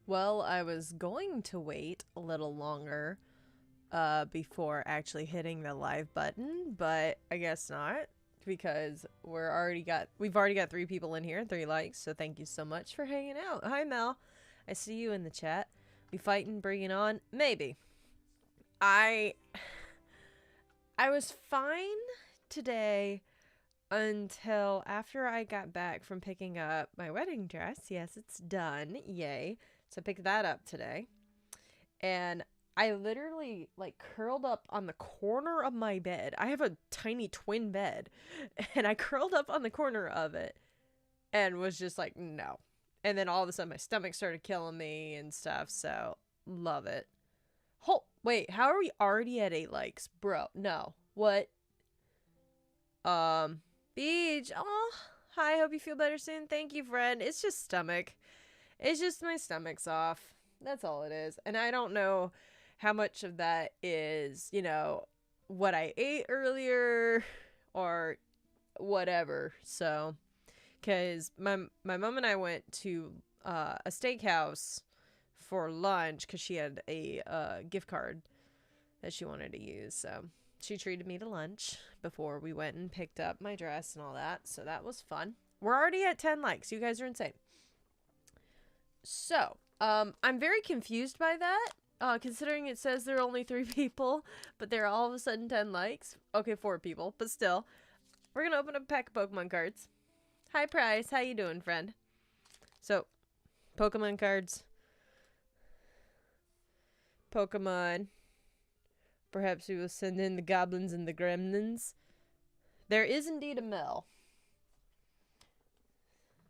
Well, I was going to wait a little longer before actually hitting the live button, but I guess not because we've already got 3 people in here, 3 likes, so thank you so much for hanging out. Hi Mel. I see you in the chat. We fighting, bringing on? Maybe. I was fine today until after I got back from picking up my wedding dress. Yes, it's done. Yay. So I picked that up today. And I literally like curled up on the corner of my bed. I have a tiny twin bed. And I curled up on the corner of it and was just like, no. And then all of a sudden my stomach started killing me and stuff. So love it. Wait, how are we already at 8 likes? Bro, no. What? Beach. Oh, hi. Hope you feel better soon. Thank you, friend. It's just stomach. It's just my stomach's off. That's all it is. And I don't know how much of that is, you know, what I ate earlier or whatever. So, because my mom and I went to a steakhouse for lunch because she had a gift card that she wanted to use. So she treated me to lunch before we went and picked up my dress and all that. So that was fun. We're already at 10 likes. You guys are insane. So, I'm very confused by that, considering it says there are only 3 people, but there are all of a sudden 10 likes. Okay, 4 people, but still. We're gonna open up a pack of Pokemon cards. Hi, Price. How you doing, friend? So, Pokemon cards. Pokemon. Perhaps we will send in the goblins and the gremlins. There is indeed a mill.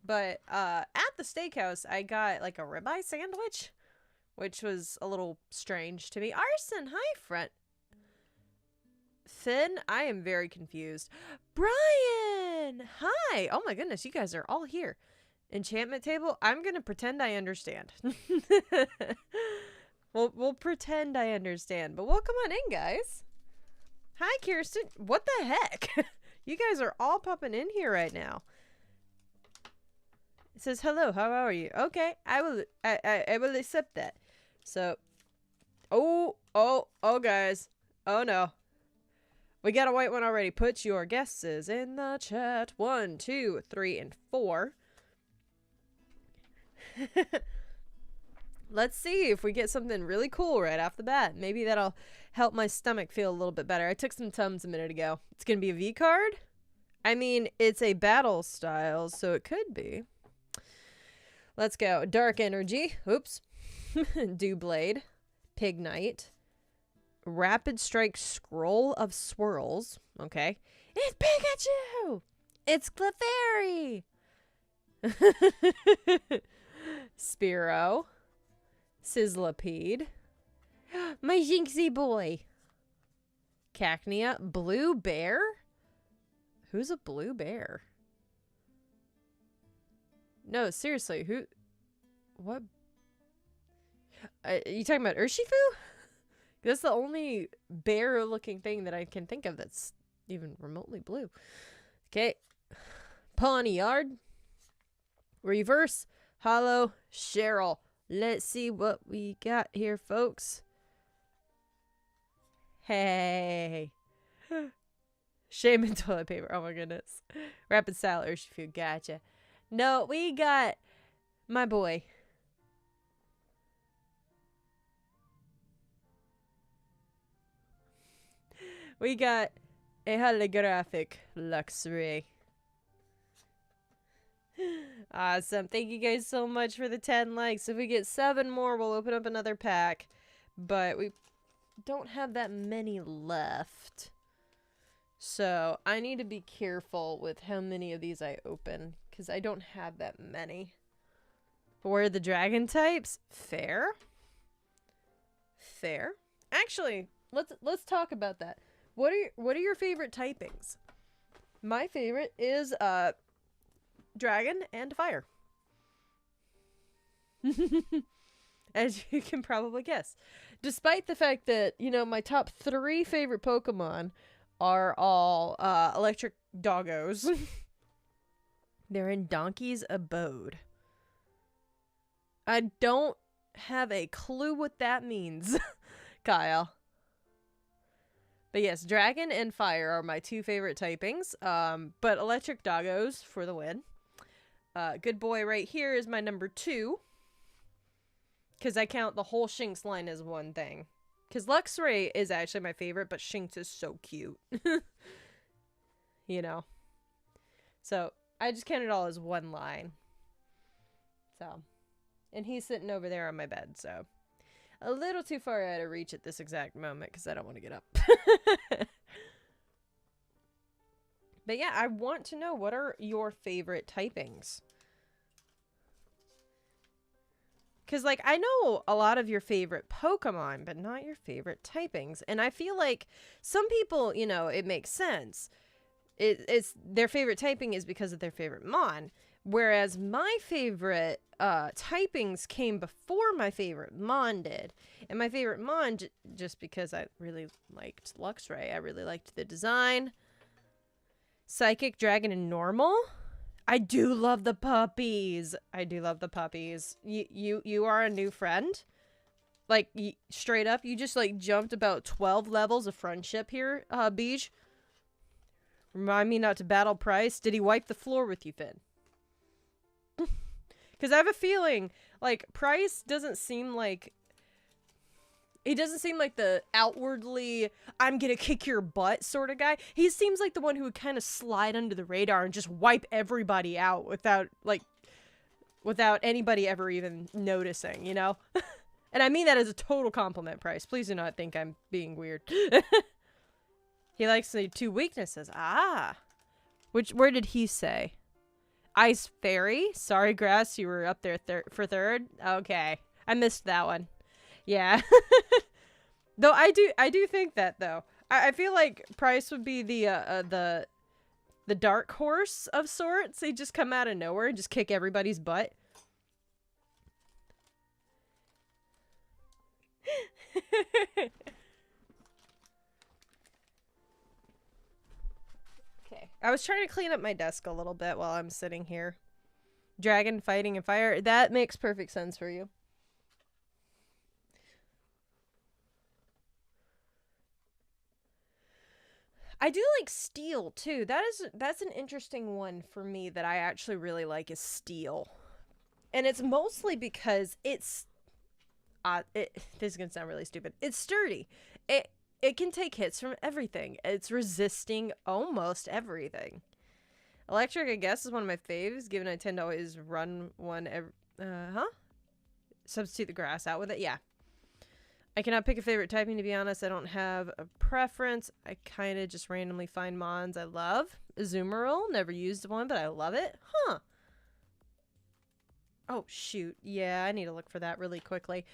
But at the steakhouse, I got like a ribeye sandwich, which was a little strange to me. Arson, hi, friend. Finn, I am very confused. Brian, hi. Oh my goodness, you guys are all here. Enchantment table, I'm going to pretend I understand. We'll pretend I understand, but welcome on in, guys. Hi, Kirsten. What the heck? You guys are all popping in here right now. It says, hello, how are you? Okay, I will accept that. So, oh, guys. Oh, no. We got a white one already. Put your guesses in the chat. 1, 2, 3, and 4. Let's see if we get something really cool right off the bat. Maybe that'll help my stomach feel a little bit better. I took some Tums a minute ago. It's going to be a V card? I mean, it's a battle style, so it could be. Let's go. Dark Energy. Oops. Dewblade. Pignite. Rapid Strike Scroll of Swirls. Okay. It's Pikachu! It's Clefairy! Spearow. Sizzlipede. My Jinxie boy. Cacnea. Blue Bear? Who's a blue bear? No, seriously, who? What? You talking about Urshifu? That's the only bear-looking thing that I can think of that's even remotely blue. Okay. Pawniard. Reverse. Hollow. Cheryl. Let's see what we got here, folks. Hey. Shaman toilet paper. Oh my goodness. Rapid style Urshifu. Gotcha. No, we got my boy. We got a holographic Luxray. Awesome. Thank you guys so much for the 10 likes. If we get 7 more, we'll open up another pack. But we don't have that many left. So I need to be careful with how many of these I open, because I don't have that many. For the dragon types, fair. Fair. Actually, let's talk about that. What are your favorite typings? My favorite is dragon and fire. As you can probably guess. Despite the fact that, you know, my top 3 favorite Pokemon are all electric doggos. They're in Donkey's abode. I don't have a clue what that means, Kyle. But yes, dragon and fire are my two favorite typings. But electric doggos for the win. Good boy right here is my number 2. Because I count the whole Shinx line as one thing. Because Luxray is actually my favorite, but Shinx is so cute. You know. So, I just count it all as one line. So. And he's sitting over there on my bed, so. A little too far out of reach at this exact moment, because I don't want to get up. But yeah, I want to know, what are your favorite typings? Because, like, I know a lot of your favorite Pokemon, but not your favorite typings. And I feel like some people, you know, it makes sense. It's their favorite typing is because of their favorite Mon. Whereas my favorite typings came before my favorite Mon did. And my favorite Mon, just because I really liked Luxray. I really liked the design. Psychic, Dragon, and Normal. I do love the puppies. I do love the puppies. You are a new friend. Like, straight up, you just, like, jumped about 12 levels of friendship here, Beej. Remind me not to battle Price. Did he wipe the floor with you, Finn? Because I have a feeling, like, Price doesn't seem like... He doesn't seem like the outwardly, I'm gonna kick your butt sort of guy. He seems like the one who would kind of slide under the radar and just wipe everybody out without, like, without anybody ever even noticing, you know? And I mean that as a total compliment, Price. Please do not think I'm being weird. He likes the 2 weaknesses. Ah. Where did he say? Ice Fairy? Sorry, Grass, you were up there for 3rd? Okay. I missed that one. Yeah. Though I do think that, though. I feel like Price would be the dark horse of sorts. He'd just come out of nowhere and just kick everybody's butt. Okay. I was trying to clean up my desk a little bit while I'm sitting here. Dragon, fighting, and fire. That makes perfect sense for you. I do like Steel, too. That's an interesting one for me that I actually really like is Steel. And it's mostly because it's... this is going to sound really stupid. It's sturdy. It can take hits from everything. It's resisting almost everything. Electric, I guess, is one of my faves, given I tend to always run one Substitute the grass out with it? Yeah. I cannot pick a favorite typing, to be honest. I don't have a preference. I kind of just randomly find Mons I love. Azumarill, never used one, but I love it. Huh. Oh, shoot. Yeah, I need to look for that really quickly.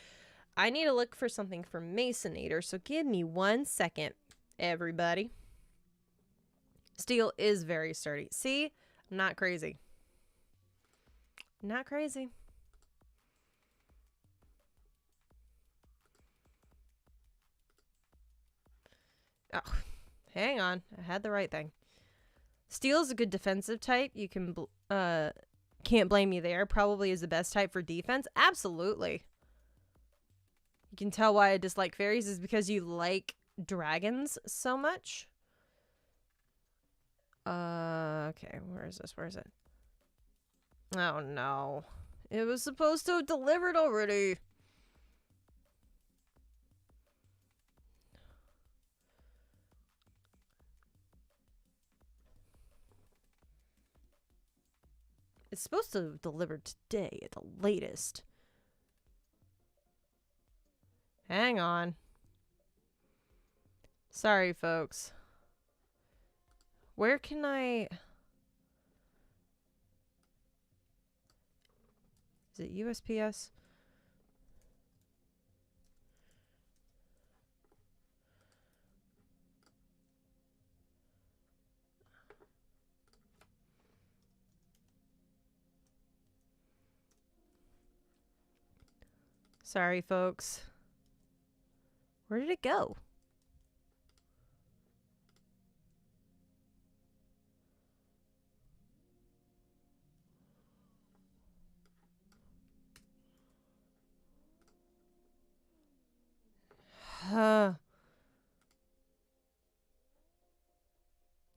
I need to look for something for Masonator, so give me 1 second, everybody. Steel is very sturdy. See? I'm not crazy. Not crazy. Oh, hang on. I had the right thing. Steel is a good defensive type. You can, can't blame me there. Probably is the best type for defense. Absolutely. You can tell why I dislike fairies is because you like dragons so much. Okay. Where is this? Where is it? Oh, no. It was supposed to have delivered already. It's supposed to have delivered today at the latest. Hang on. Sorry, folks. Where can I... Is it USPS? Sorry, folks. Where did it go?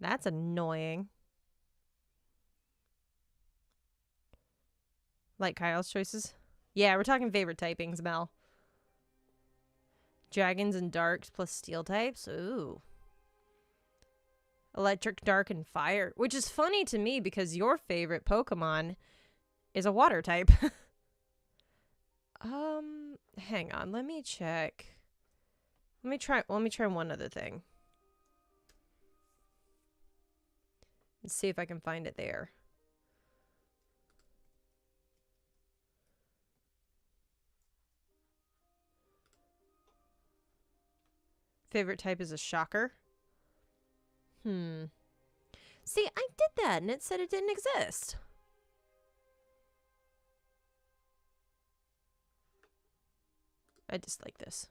That's annoying. Like Kyle's choices? Yeah, we're talking favorite typings, Mel. Dragons and darks plus steel types? Ooh. Electric, dark, and fire. Which is funny to me because your favorite Pokemon is a water type. Hang on, let me check. Let me try one other thing. Let's see if I can find it there. Favorite type is a shocker. See, I did that and it said it didn't exist. I just like this.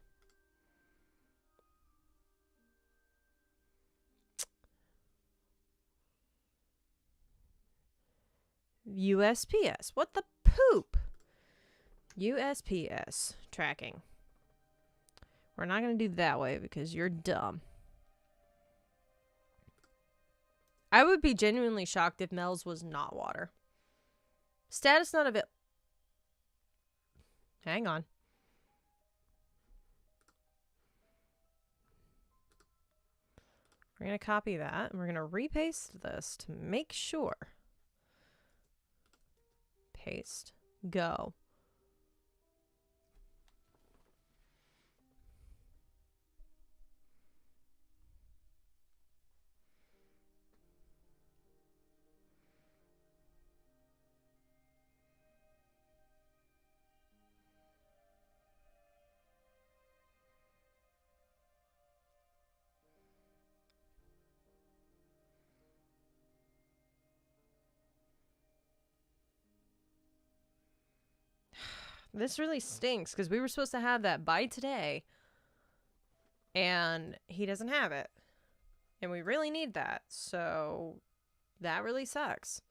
USPS. What the poop? USPS. Tracking. We're not going to do that way because you're dumb. I would be genuinely shocked if Mel's was not water. Status not available. Hang on. We're going to copy that and we're going to repaste this to make sure. Paste. Go. This really stinks because we were supposed to have that by today and he doesn't have it. And we really need that. So that really sucks.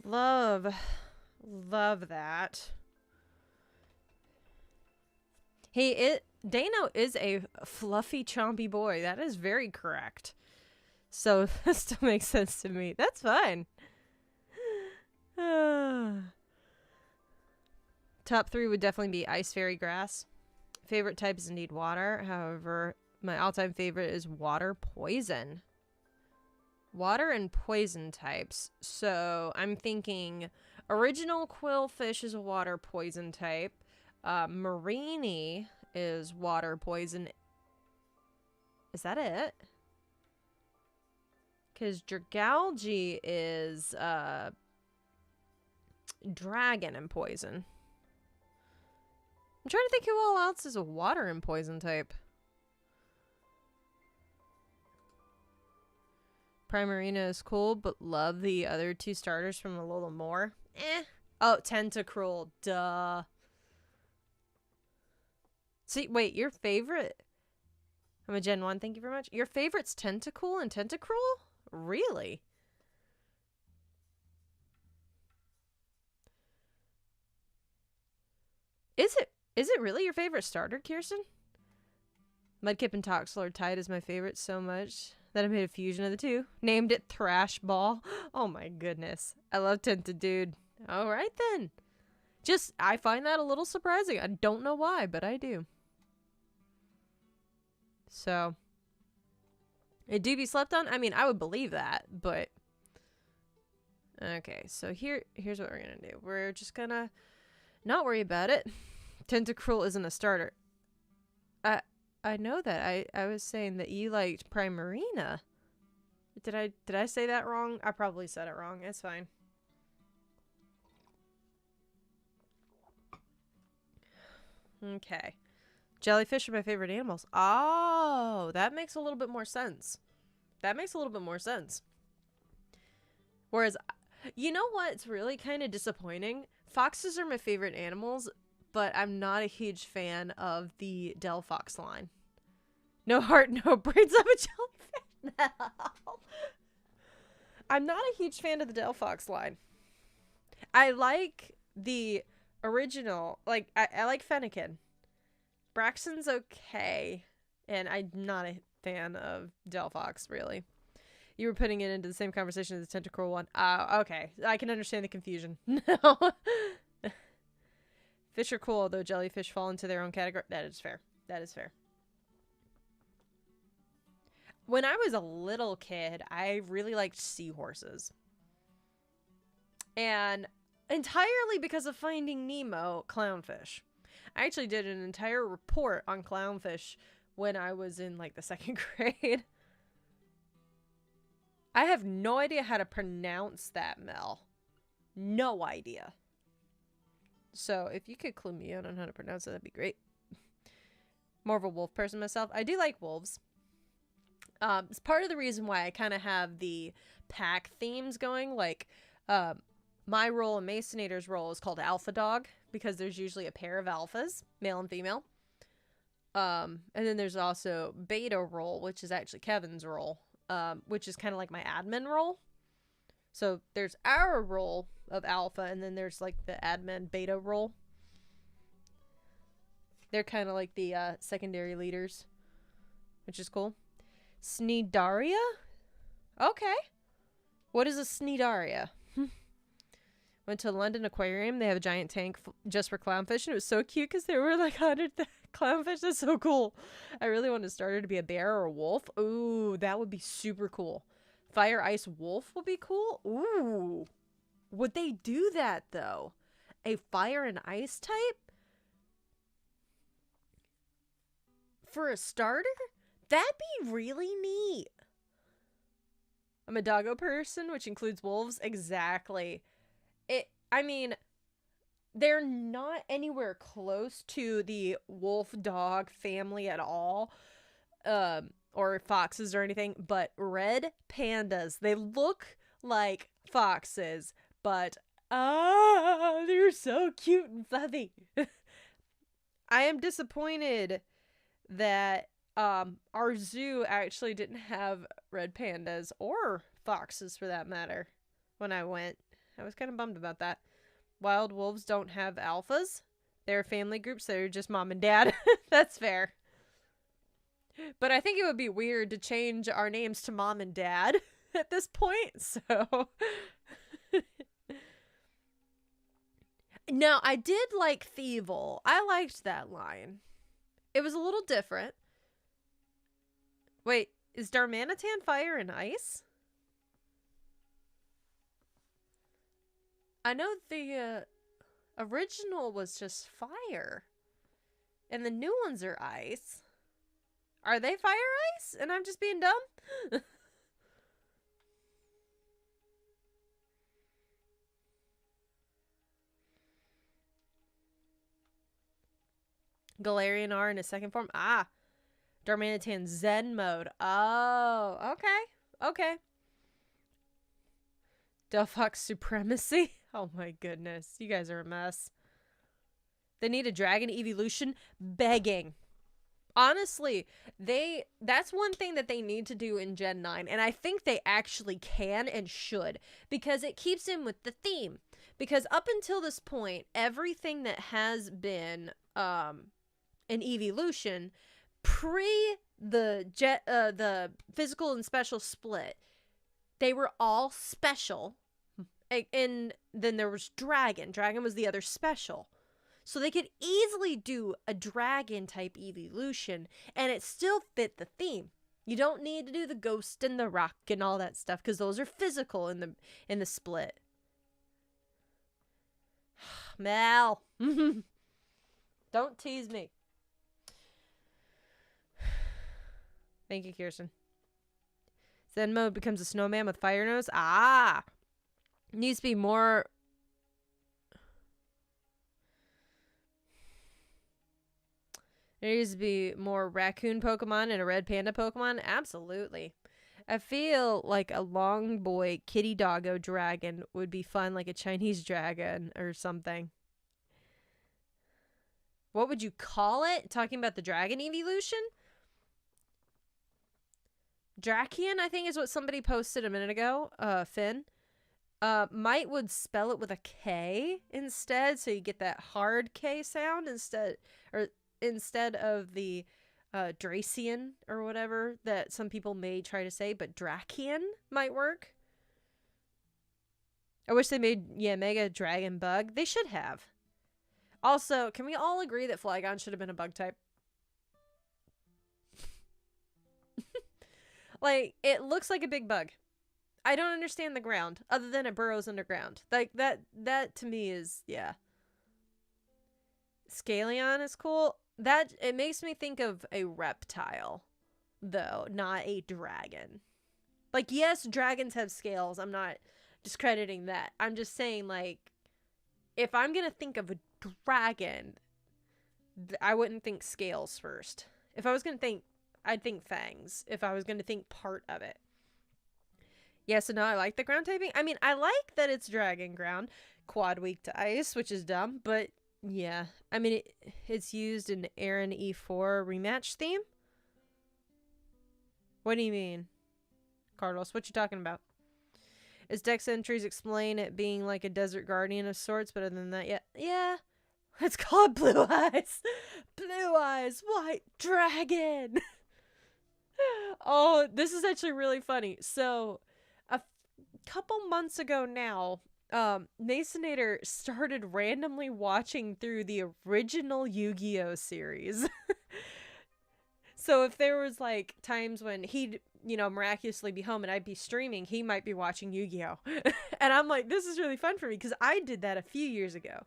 Love that. Dano is a fluffy, chompy boy. That is very correct. So this still makes sense to me. That's fine. Top 3 would definitely be ice, fairy, grass. Favorite type is indeed water. However, my all-time favorite is water poison. Water and poison types. So I'm thinking original quillfish is a water poison type. Marini is water poison. Is that it? Because Dragalge is dragon and poison. I'm trying to think who all else is a water and poison type. Primarina is cool, but love the other 2 starters from Alola more. Oh, Tentacruel. Duh. See, wait, your favorite... I'm a Gen 1, thank you very much. Your favorite's Tentacool and Tentacruel? Really? Is it really your favorite starter, Kirsten? Mudkip and Toxel are tied as my favorite so much that I made a fusion of the 2. Named it Thrash Ball. Oh my goodness. I love Tentadude. Alright then. I find that a little surprising. I don't know why, but I do. So. It do be slept on? I mean, I would believe that, but. Okay, so here's what we're gonna do. We're just gonna not worry about it. Tentacruel isn't a starter. I know that. I was saying that you liked Primarina. Did I say that wrong? I probably said it wrong. It's fine. Okay. Jellyfish are my favorite animals. Oh, that makes a little bit more sense. Whereas You know what's really kind of disappointing? Foxes are my favorite animals, but I'm not a huge fan of the Del Fox line. No heart, no brains of a jellyfish. No. I'm not a huge fan of the Del Fox line. I like the original. Like, I like Fennekin. Braxton's okay. And I'm not a fan of Del Fox, really. You were putting it into the same conversation as the Tentacruel one. Okay. I can understand the confusion. No. Fish are cool, although jellyfish fall into their own category. That is fair. That is fair. When I was a little kid, I really liked seahorses. And entirely because of Finding Nemo, clownfish. I actually did an entire report on clownfish when I was in like the 2nd grade. I have no idea how to pronounce that, Mel. No idea. So if you could clue me in on how to pronounce it, that'd be great. More of a wolf person myself. I do like wolves. It's part of the reason why I kind of have the pack themes going. Like, my role and Masonator's role is called Alpha Dog because there's usually a pair of alphas, male and female. And then there's also Beta role, which is actually Kevin's role, which is kind of like my admin role. So there's our role of Alpha, and then there's like the admin Beta role. They're kind of like the secondary leaders, which is cool. Sneedaria? Okay. What is a Sneedaria? Went to the London Aquarium. They have a giant tank just for clownfish, and it was so cute because there were like 100 clownfish. That's so cool. I really wanted to start her to be a bear or a wolf. Ooh, that would be super cool. Fire, ice, wolf would be cool. Ooh. Would they do that, though? A fire and ice type? For a starter? That'd be really neat. I'm a doggo person, which includes wolves. Exactly. I mean, they're not anywhere close to the wolf dog family at all. Or foxes or anything, but red pandas. They look like foxes, but they're so cute and fluffy. I am disappointed that our zoo actually didn't have red pandas or foxes for that matter when I went. I was kind of bummed about that. Wild wolves don't have alphas. They're family groups. They're just mom and dad. That's fair. But I think it would be weird to change our names to mom and dad at this point. So now I did like Thievel. I liked that line. It was a little different. Wait, is Darmanitan fire and ice? I know the original was just fire. And the new ones are ice. Are they fire ice? And I'm just being dumb? Galarian R in his second form. Darmanitan Zen mode. Oh, okay. Okay. Delphox supremacy. Oh my goodness. You guys are a mess. They need a dragon evolution. Begging. Honestly, that's one thing that they need to do in Gen 9. And I think they actually can and should. Because it keeps in with the theme. Because up until this point, everything that has been an evolution pre the physical and special split, they were all special. And then there was Dragon. Dragon was the other special. So they could easily do a dragon type evolution and it still fit the theme. You don't need to do the ghost and the rock and all that stuff because those are physical in the split. Mel. Don't tease me. Thank you, Kirsten. Zen mode becomes a snowman with fire nose. Needs to be more. There needs to be more raccoon Pokemon and a red panda Pokemon. Absolutely. I feel like a long boy kitty doggo dragon would be fun, like a Chinese dragon or something. What would you call it? Talking about the dragon evolution? Drakian, I think, is what somebody posted a minute ago. Finn. Might would spell it with a K instead, so you get that hard K sound instead of the Dracian or whatever that some people may try to say, but Drakian might work. I wish they made, Mega Dragon Bug. They should have. Also, can we all agree that Flygon should have been a bug type? Like, it looks like a big bug. I don't understand the ground, other than it burrows underground. Like, that to me is, yeah. Scaleon is cool. It makes me think of a reptile, though, not a dragon. Like, yes, dragons have scales. I'm not discrediting that. I'm just saying, like, if I'm gonna think of a dragon, I wouldn't think scales first. If I was gonna think, I'd think fangs. If I was gonna think part of it. Yeah, so now I like the ground typing. I mean, I like that it's dragon ground, quad weak to ice, which is dumb, but yeah. I mean, it's used in Aaron E4 rematch theme. What do you mean, Carlos? What you talking about? Its dex entries explain it being like a desert guardian of sorts, but other than that, yeah. It's called Blue Eyes. Blue Eyes, White Dragon. Oh, this is actually really funny. So, a couple months ago now, Masonator started randomly watching through the original Yu-Gi-Oh series. So if there was like times when he'd, miraculously be home and I'd be streaming, he might be watching Yu-Gi-Oh. And I'm like, this is really fun for me because I did that a few years ago.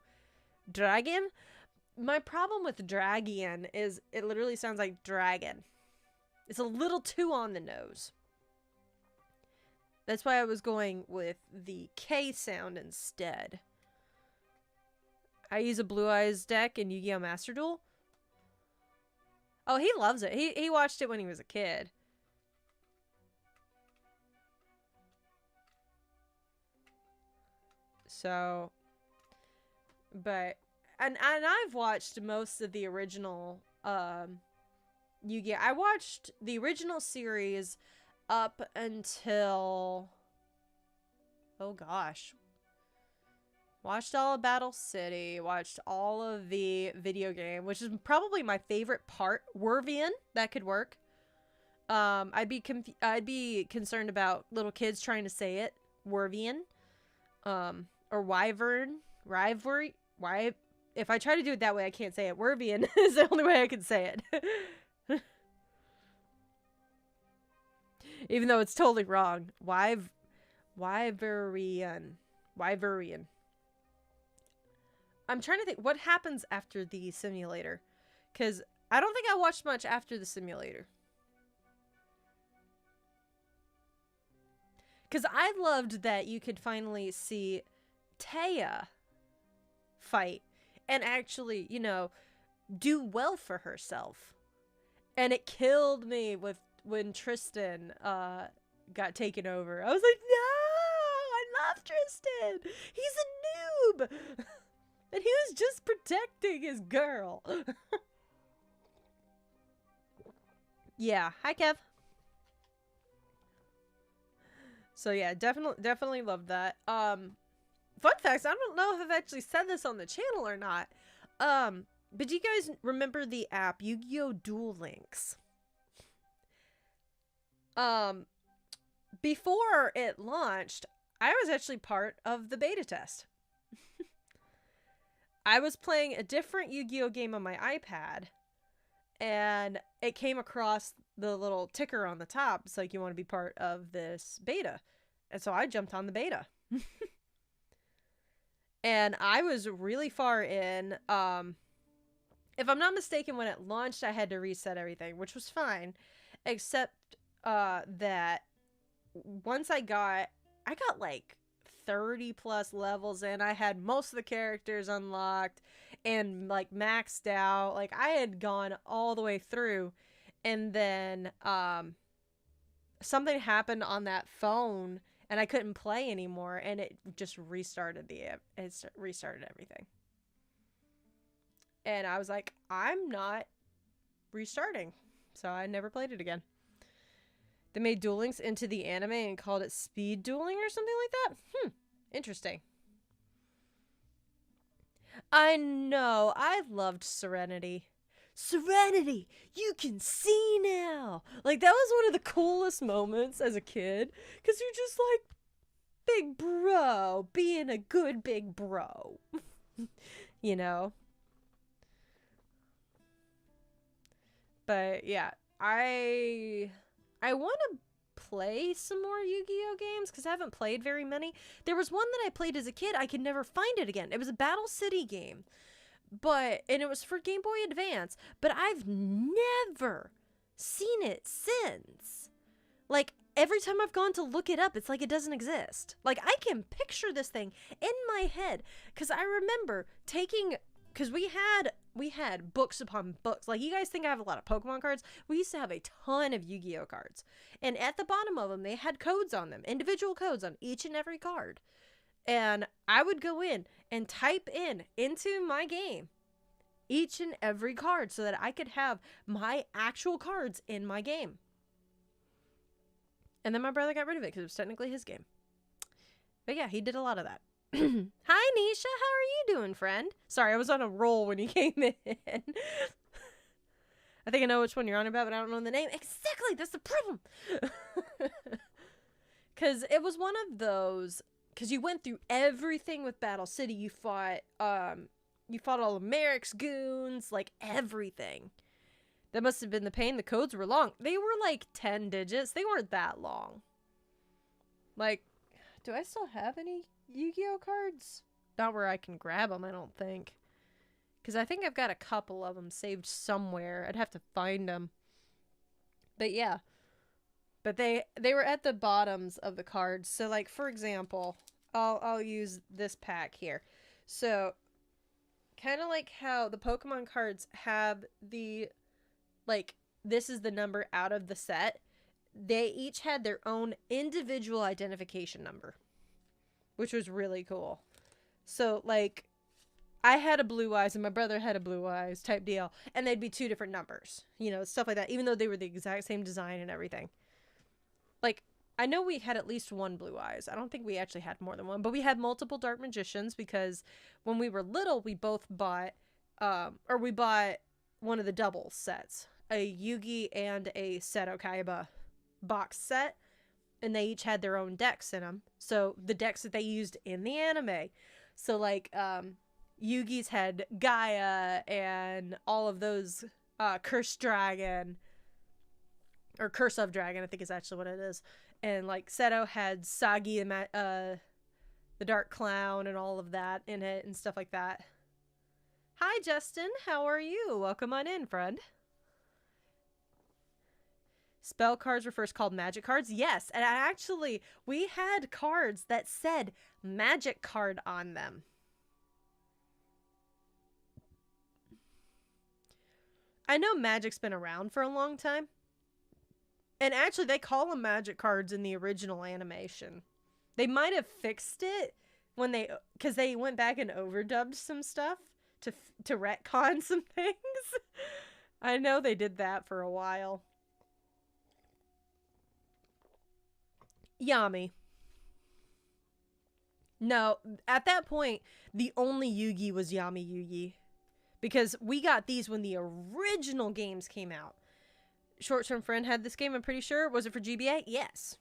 Dragon? My problem with Dragian is it literally sounds like dragon. It's a little too on the nose. That's why I was going with the K sound instead. I use a Blue Eyes deck in Yu-Gi-Oh! Master Duel. Oh, he loves it. He watched it when he was a kid. So, but, and I've watched most of the original, Yu-Gi-Oh! I watched the original series up until, oh gosh. Watched all of Battle City, watched all of the video game, which is probably my favorite part. Wervian, that could work. I'd be concerned about little kids trying to say it. Wervian. Or Wyvern. If I try to do it that way, I can't say it. Wervian is the only way I can say it. Even though it's totally wrong. Wyverian. I'm trying to think, what happens after the simulator? Because I don't think I watched much after the simulator. Because I loved that you could finally see Taya fight and actually, do well for herself. And it killed me when Tristan got taken over. I was like, no, I love Tristan. He's a noob. And he was just protecting his girl. Yeah. Hi, Kev. So yeah, definitely loved that. Fun facts, I don't know if I've actually said this on the channel or not. But do you guys remember the app Yu-Gi-Oh! Duel Links? Before it launched, I was actually part of the beta test. I was playing a different Yu-Gi-Oh! Game on my iPad, and it came across the little ticker on the top. It's like, you want to be part of this beta. And so I jumped on the beta. And I was really far in. If I'm not mistaken, when it launched, I had to reset everything, which was fine. Except that once I got like 30 plus levels in. I had most of the characters unlocked and like maxed out. Like I had gone all the way through, and then something happened on that phone and I couldn't play anymore, and it just restarted restarted everything. And I was like, I'm not restarting. So I never played it again. They made Duel Links into the anime and called it speed dueling or something like that. Interesting. I know. I loved Serenity. Serenity, you can see now. Like, that was one of the coolest moments as a kid. Because you're just like, big bro, being a good big bro. You know? But, yeah. I want to play some more Yu-Gi-Oh games because I haven't played very many. There was one that I played as a kid. I could never find it again. It was a Battle City game. And it was for Game Boy Advance, but I've never seen it since. Like, every time I've gone to look it up, it's like it doesn't exist. Like, I can picture this thing in my head, because I remember because we had books upon books. Like, you guys think I have a lot of Pokemon cards? We used to have a ton of Yu-Gi-Oh cards. And at the bottom of them, they had codes on them, individual codes on each and every card. And I would go in and type into my game each and every card so that I could have my actual cards in my game. And then my brother got rid of it because it was technically his game. But yeah, he did a lot of that. Hi, Nisha. How are you doing, friend? Sorry, I was on a roll when you came in. I think I know which one you're on about, but I don't know the name. Exactly, that's the problem. Because it was one of those... Because you went through everything with Battle City. You fought all of Merrick's goons, like everything. That must have been the pain. The codes were long. They were like 10 digits. They weren't that long. Like, do I still have any Yu-Gi-Oh cards? Not where I can grab them, I don't think. Because I think I've got a couple of them saved somewhere. I'd have to find them. But yeah. But they were at the bottoms of the cards. So, like, for example, I'll use this pack here. So, kind of like how the Pokemon cards have the, like, this is the number out of the set. They each had their own individual identification number, which was really cool. So, like, I had a Blue Eyes and my brother had a Blue Eyes type deal. And they'd be 2 different numbers. You know, stuff like that. Even though they were the exact same design and everything. Like, I know we had at least one Blue Eyes. I don't think we actually had more than one. But we had multiple Dark Magicians because when we were little, we both bought, we bought one of the double sets. A Yugi and a Seto Kaiba box set. And they each had their own decks in them. So, the decks that they used in the anime. So, like, Yugi's had Gaia and all of those, Cursed Dragon... Or Curse of Dragon, I think is actually what it is. And, like, Seto had Sagi, the Dark Clown, and all of that in it, and stuff like that. Hi, Justin. How are you? Welcome on in, friend. Spell cards were first called magic cards? Yes, and we had cards that said magic card on them. I know magic's been around for a long time. And actually, they call them magic cards in the original animation. They might have fixed it because they went back and overdubbed some stuff to retcon some things. I know they did that for a while. Yami. No, at that point, the only Yugi was Yami Yugi. Because we got these when the original games came out. Short-term friend had this game, I'm pretty sure. Was it for GBA? Yes.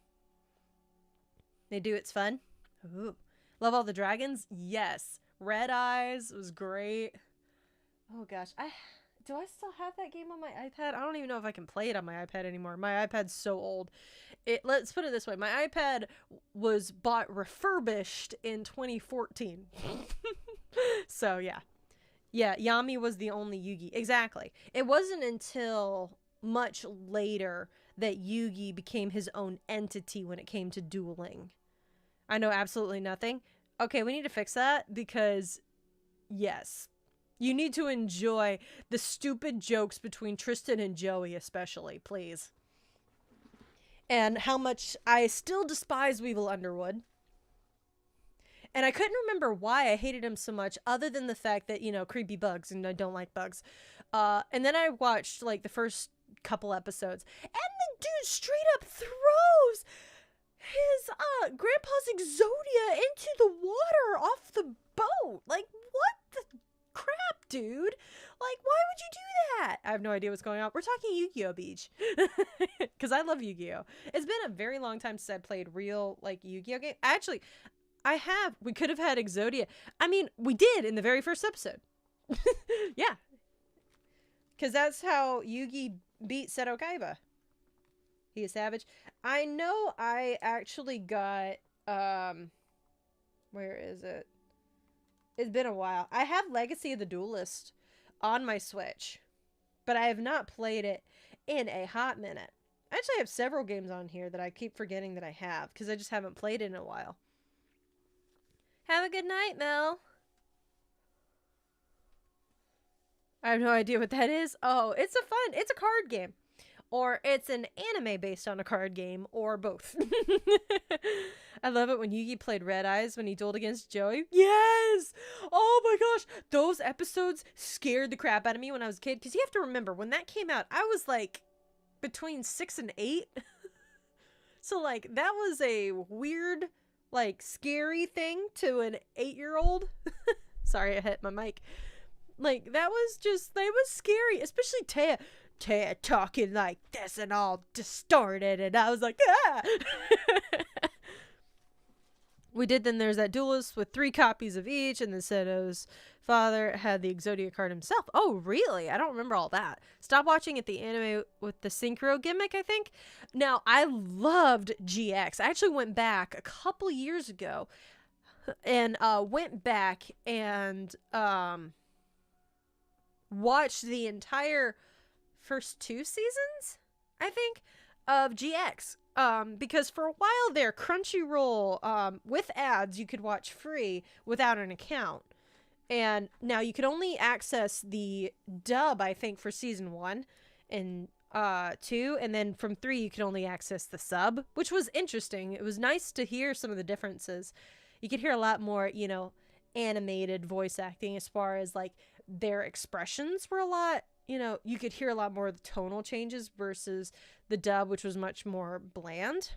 They do, it's fun. Ooh. Love all the dragons? Yes. Red Eyes was great. Oh gosh. Do I still have that game on my iPad? I don't even know if I can play it on my iPad anymore. My iPad's so old. Let's put it this way. My iPad was bought refurbished in 2014. So yeah. Yeah, Yami was the only Yugi. Exactly. It wasn't until much later that Yugi became his own entity when it came to dueling. I know absolutely nothing. Okay, we need to fix that because, yes, you need to enjoy the stupid jokes between Tristan and Joey especially, please. and how much I still despise Weevil Underwood. And I couldn't remember why I hated him so much, other than the fact that, you know, creepy bugs, and I don't like bugs. And then I watched, like, the first couple episodes, and the dude straight up throws his grandpa's Exodia into the water off the boat. Like, what the crap, dude? Like, why would you do that? I have no idea what's going on. We're talking Yu-Gi-Oh! Beach. Because I love Yu-Gi-Oh! It's been a very long time since I played real, like, Yu-Gi-Oh! Game. Actually, we could have had Exodia. I mean, we did in the very first episode. Yeah. Because that's how Yugi beat Seto Kaiba. He is savage. I know I actually got, where is it? It's been a while. I have Legacy of the Duelist on my Switch, but I have not played it in a hot minute. I actually have several games on here that I keep forgetting that I have, because I just haven't played it in a while. Have a good night, Mel. I have no idea what that is. Oh, it's a card game. Or it's an anime based on a card game, or both. I love it when Yugi played Red Eyes when he dueled against Joey. Yes! Oh my gosh! Those episodes scared the crap out of me when I was a kid. Because you have to remember, when that came out, I was like between 6 and 8. So like, that was a weird, like, scary thing to an 8-year-old. Sorry, I hit my mic. Like, that was scary. Especially Taya talking like this and all distorted, and I was like, ah! We did. Then there's that duelist with 3 copies of each, and then Seto's father had the Exodia card himself. Oh, really? I don't remember all that. Stop watching at the anime with the synchro gimmick, I think. Now, I loved GX. I actually went back a couple years ago and went back and watched the entire first 2 seasons, I think, of GX. Because for a while there, Crunchyroll, with ads, you could watch free without an account. And now you could only access the dub, I think, for season 1 and 2. And then from 3, you could only access the sub, which was interesting. It was nice to hear some of the differences. You could hear a lot more, you know, animated voice acting, as far as, like, their expressions were a lot, you know, you could hear a lot more of the tonal changes versus the dub, which was much more bland.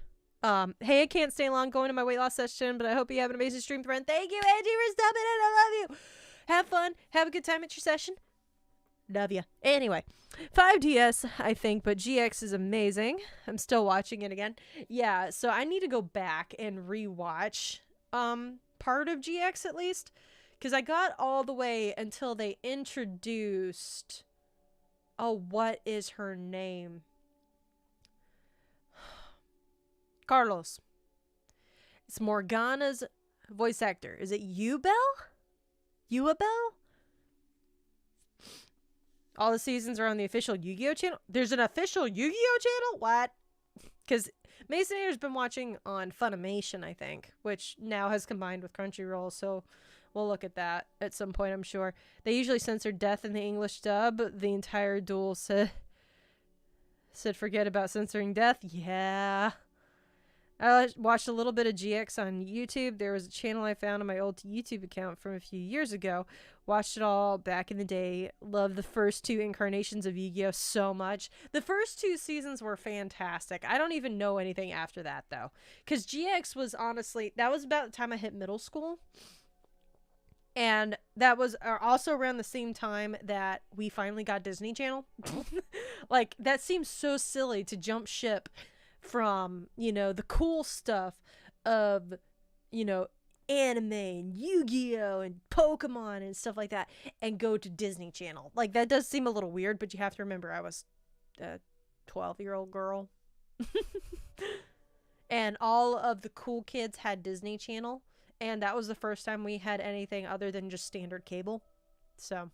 Hey, I can't stay long going to my weight loss session, but I hope you have an amazing stream, friend. Thank you, Angie, for stopping in. I love you. Have fun. Have a good time at your session. Love you. Anyway, 5DS, I think, but GX is amazing. I'm still watching it again. Yeah, so I need to go back and rewatch part of GX at least, because I got all the way until they introduced... Oh, what is her name? Carlos. It's Morgana's voice actor. Is it Ubel? Uabel? All the seasons are on the official Yu-Gi-Oh! Channel. There's an official Yu-Gi-Oh! Channel? What? Because Masonator's been watching on Funimation, I think, which now has combined with Crunchyroll, so... We'll look at that at some point, I'm sure. They usually censor death in the English dub. The entire duel said forget about censoring death. Yeah. I watched a little bit of GX on YouTube. There was a channel I found on my old YouTube account from a few years ago. Watched it all back in the day. Loved the first 2 incarnations of Yu-Gi-Oh! So much. The first 2 seasons were fantastic. I don't even know anything after that, though. Because GX was honestly... That was about the time I hit middle school. And that was also around the same time that we finally got Disney Channel. Like, that seems so silly to jump ship from, you know, the cool stuff of, you know, anime and Yu-Gi-Oh! And Pokemon and stuff like that, and go to Disney Channel. Like, that does seem a little weird, but you have to remember I was a 12-year-old girl. And all of the cool kids had Disney Channel. And that was the first time we had anything other than just standard cable. So,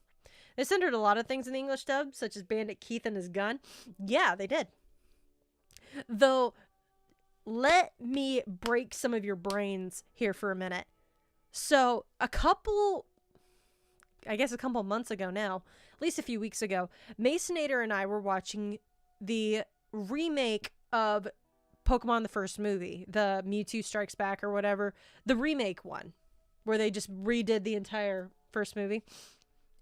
they censored a lot of things in the English dub, such as Bandit Keith and his gun. Yeah, they did. Though, let me break some of your brains here for a minute. So, a couple months ago now, at least a few weeks ago, Masonator and I were watching the remake of Pokemon the first movie, the Mewtwo Strikes Back or whatever, the remake one, where they just redid the entire first movie,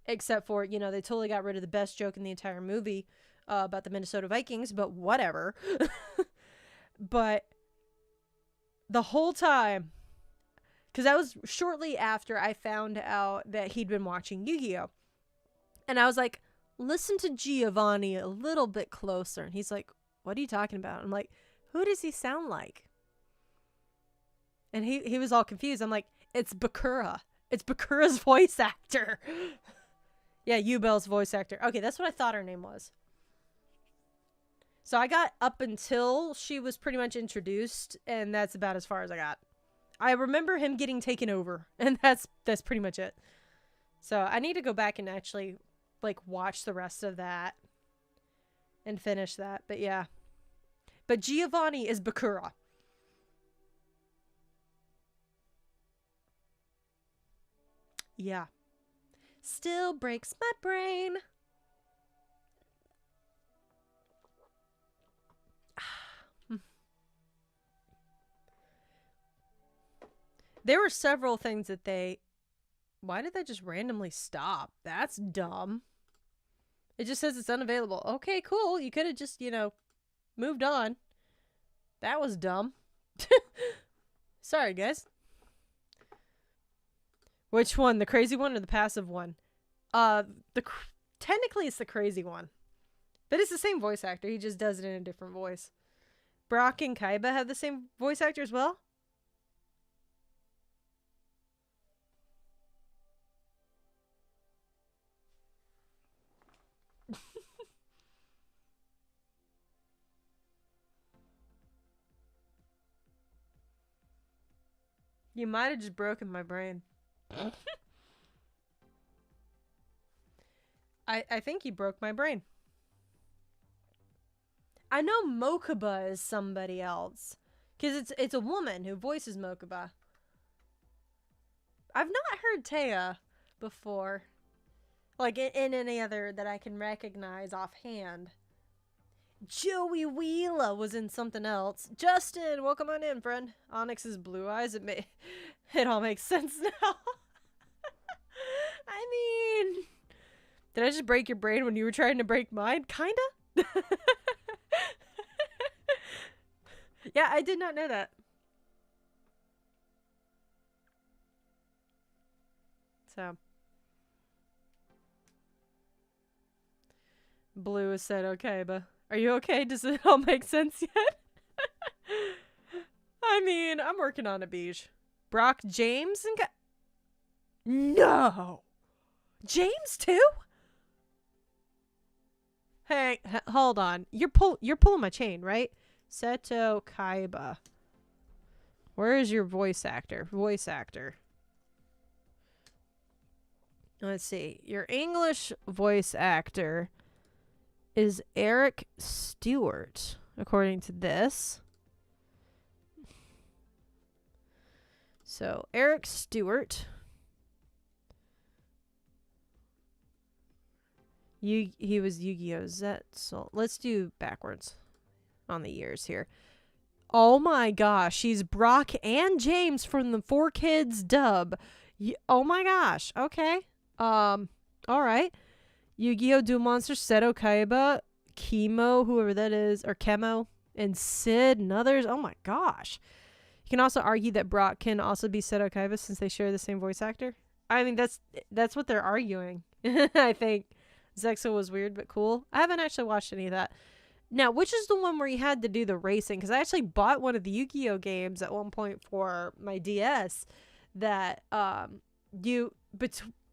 except for, you know, they totally got rid of the best joke in the entire movie about the Minnesota Vikings, but whatever. But the whole time, because that was shortly after I found out that he'd been watching Yu-Gi-Oh! And I was like, listen to Giovanni a little bit closer. And he's like, what are you talking about? I'm like, who does he sound like? And he was all confused. I'm like, it's Bakura. It's Bakura's voice actor. Yeah, Yubel's voice actor. Okay, that's what I thought her name was. So I got up until she was pretty much introduced, and that's about as far as I got. I remember him getting taken over, and that's pretty much it. So I need to go back and actually, like, watch the rest of that and finish that. But yeah. But Giovanni is Bakura. Yeah. Still breaks my brain. There were several things that they... Why did that just randomly stop? That's dumb. It just says it's unavailable. Okay, cool. You could have just, you know, moved on. That was dumb. Sorry, guys. Which one? The crazy one or the passive one? Technically it's the crazy one. But it's the same voice actor. He just does it in a different voice. Brock and Kaiba have the same voice actor as well? You might have just broken my brain. I think you broke my brain. I know Mokuba is somebody else. Because it's a woman who voices Mokuba. I've not heard Taya before. Like, in any other that I can recognize offhand. Joey Wheela was in something else. Justin, welcome on in, friend. Onyx's blue eyes. It all makes sense now. I mean, did I just break your brain when you were trying to break mine? Kinda? Yeah, I did not know that. So. Blue has said, okay, but are you okay? Does it all make sense yet? I mean, I'm working on a beige. Brock James and no! James too? Hey, hold on. You're pulling my chain, right? Seto Kaiba. Where is your voice actor? Voice actor. Let's see. Your English voice actor is Eric Stewart, according to this. So, Eric Stewart. He was Yu-Gi-Oh! Zetsu. Let's do backwards on the years here. Oh my gosh, he's Brock and James from the 4Kids dub. Oh my gosh. Okay. All right. Yu-Gi-Oh! Duel Monster, Seto Kaiba, Chemo, whoever that is, or Chemo, and Sid and others. Oh my gosh. You can also argue that Brock can also be Seto Kaiba since they share the same voice actor. I mean, that's what they're arguing. I think Zexo was weird but cool. I haven't actually watched any of that. Now, which is the one where you had to do the racing? Because I actually bought one of the Yu-Gi-Oh! Games at one point for my DS that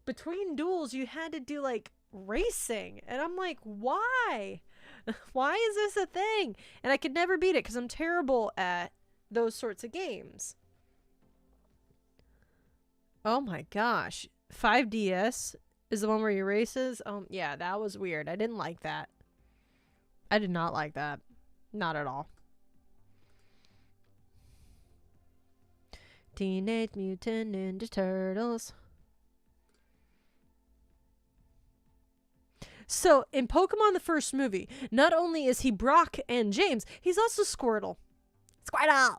between duels you had to do like racing, and I'm like, why? Why is this a thing? And I could never beat it because I'm terrible at those sorts of games. Oh my gosh. 5DS is the one where you races. Yeah, that was weird. I didn't like that. I did not like that. Not at all. Teenage Mutant Ninja Turtles. So, in Pokemon the first movie, not only is he Brock and James, he's also Squirtle. Squirtle!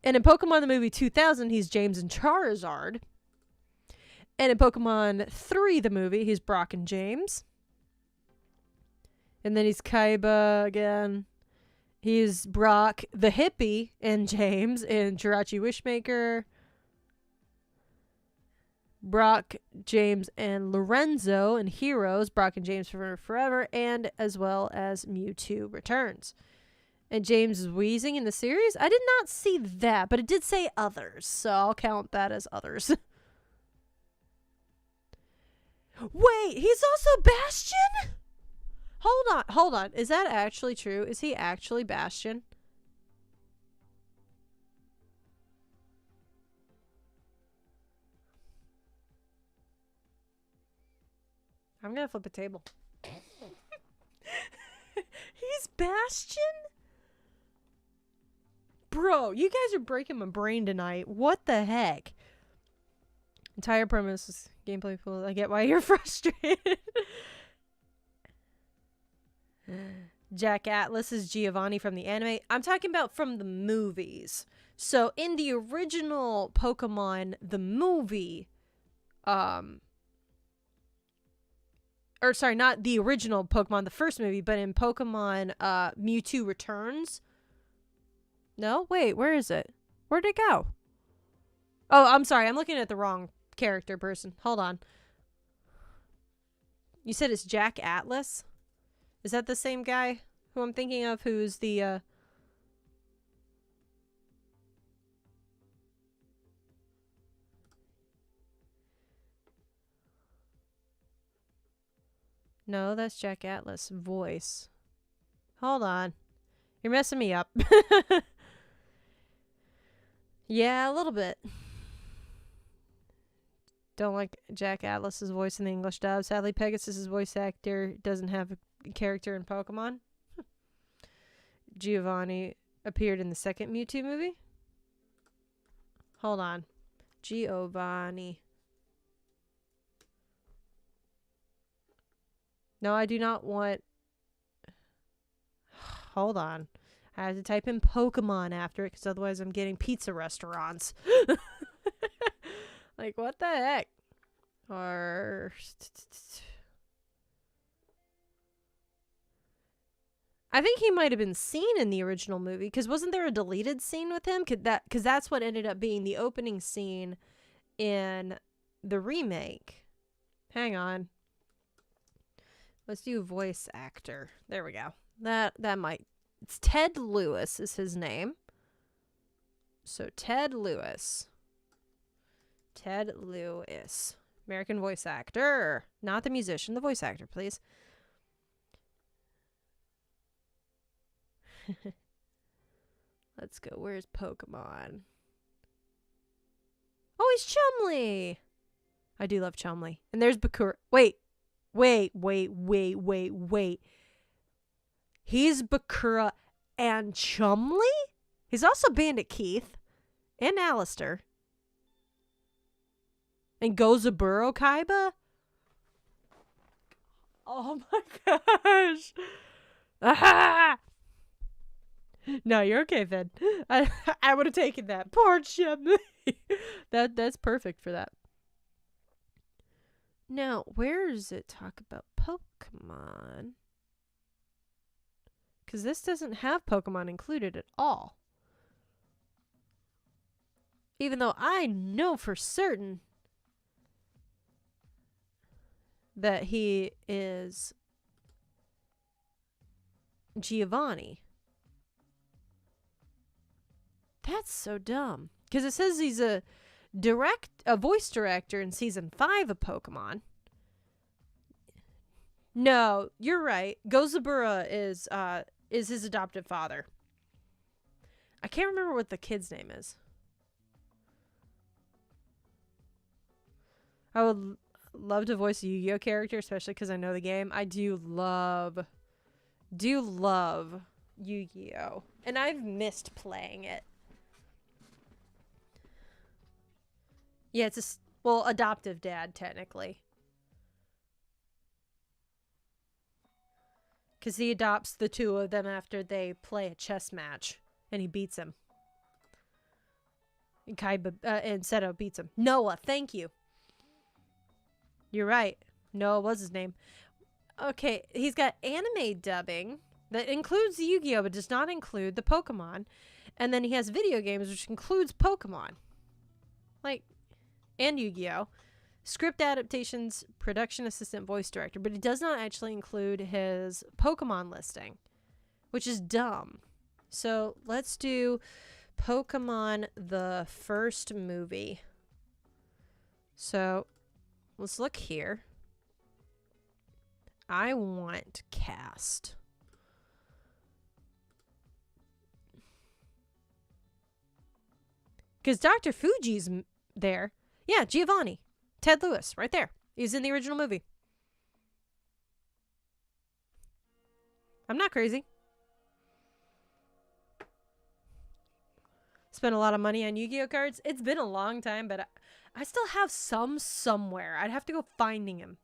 And in Pokemon the movie 2000, he's James and Charizard. And in Pokemon 3, the movie, he's Brock and James. And then he's Kaiba again. He's Brock the hippie and James in Jirachi Wishmaker. Brock, James, and Lorenzo in Heroes. Brock and James Forever. And as well as Mewtwo Returns. And James is wheezing in the series. I did not see that, but it did say others. So I'll count that as others. Wait, he's also Bastion? Hold on. Is that actually true? Is he actually Bastion? I'm gonna flip a table. He's Bastion? Bro, you guys are breaking my brain tonight. What the heck? Entire premise is gameplay full. I get why you're frustrated. Jack Atlas is Giovanni from the anime. I'm talking about from the movies. So in the original Pokemon, the movie, or sorry, not the original Pokemon, the first movie, but in Pokemon Mewtwo Returns. No? Wait, where is it? Where'd it go? Oh, I'm sorry. I'm looking at the wrong character person. Hold on. You said it's Jack Atlas? Is that the same guy who I'm thinking of, who's the, No, that's Jack Atlas' voice. Hold on. You're messing me up. Yeah, a little bit. Don't like Jack Atlas's voice in the English dub. Sadly, Pegasus's voice actor doesn't have a character in Pokemon. Giovanni appeared in the second Mewtwo movie. Hold on. Giovanni. No, I do not want... Hold on. I have to type in Pokemon after it, because otherwise I'm getting pizza restaurants. Like, what the heck? Or... I think he might have been seen in the original movie, because wasn't there a deleted scene with him? Because that's what ended up being the opening scene in the remake. Hang on. Let's do voice actor. There we go. That might... It's Ted Lewis is his name. So Ted Lewis. Ted Lewis. American voice actor. Not the musician, the voice actor, please. Let's go. Where's Pokemon? Oh, he's Chumley. I do love Chumley. And there's Bakura. Wait. He's Bakura and Chumley? He's also Bandit Keith. And Alistair. And Gozaburo Kaiba? Oh my gosh. Ah! No, you're okay, Finn. I would have taken that. Poor Chumley. That's perfect for that. Now, where does it talk about Pokemon? Because this doesn't have Pokemon included at all. Even though I know for certain that he is Giovanni. That's so dumb. Because it says he's a voice director in season 5 of Pokemon. No, you're right. Gozabura is his adoptive father. I can't remember what the kid's name is. I would love to voice a Yu-Gi-Oh character, especially because I know the game. I do love Yu-Gi-Oh, and I've missed playing it. Yeah, it's adoptive dad, technically. Because he adopts the two of them after they play a chess match. And he beats him. And Seto beats him. Noah, thank you. You're right. Noah was his name. Okay, he's got anime dubbing that includes Yu-Gi-Oh! But does not include the Pokemon. And then he has video games, which includes Pokemon. Like, and Yu-Gi-Oh! Script adaptations, production assistant, voice director. But he does not actually include his Pokemon listing, which is dumb. So let's do Pokemon the first movie. So let's look here. I want cast. Because Dr. Fuji's there. Yeah, Giovanni. Ted Lewis, right there. He's in the original movie. I'm not crazy. Spent a lot of money on Yu-Gi-Oh cards. It's been a long time, but I still have some somewhere. I'd have to go finding him.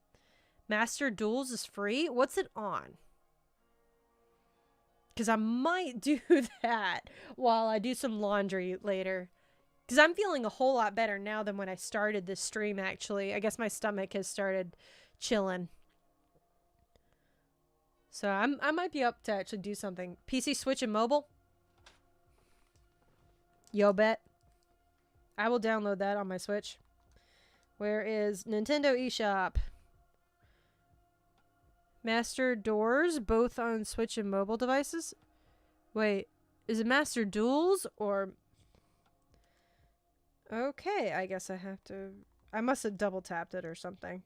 Master Duels is free. What's it on? Because I might do that while I do some laundry later. Because I'm feeling a whole lot better now than when I started this stream, actually. I guess my stomach has started chilling. So I might be up to actually do something. PC, Switch, and mobile? Yo, bet. I will download that on my Switch. Where is Nintendo eShop? Master Doors, both on Switch and mobile devices? Wait, is it Master Duels or... Okay, I guess I have to... I must have double tapped it or something.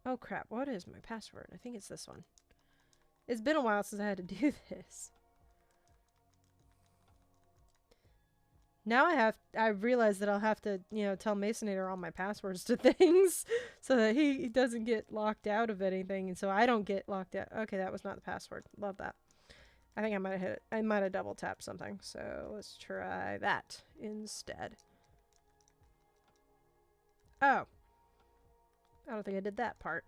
Oh crap, what is my password? I think it's this one. It's been a while since I had to do this. Now I realize that I'll have to, tell Masonator all my passwords to things so that he doesn't get locked out of anything and so I don't get locked out. Okay, that was not the password. Love that. I think I might have hit it. I might have double tapped something. So let's try that instead. Oh. I don't think I did that part.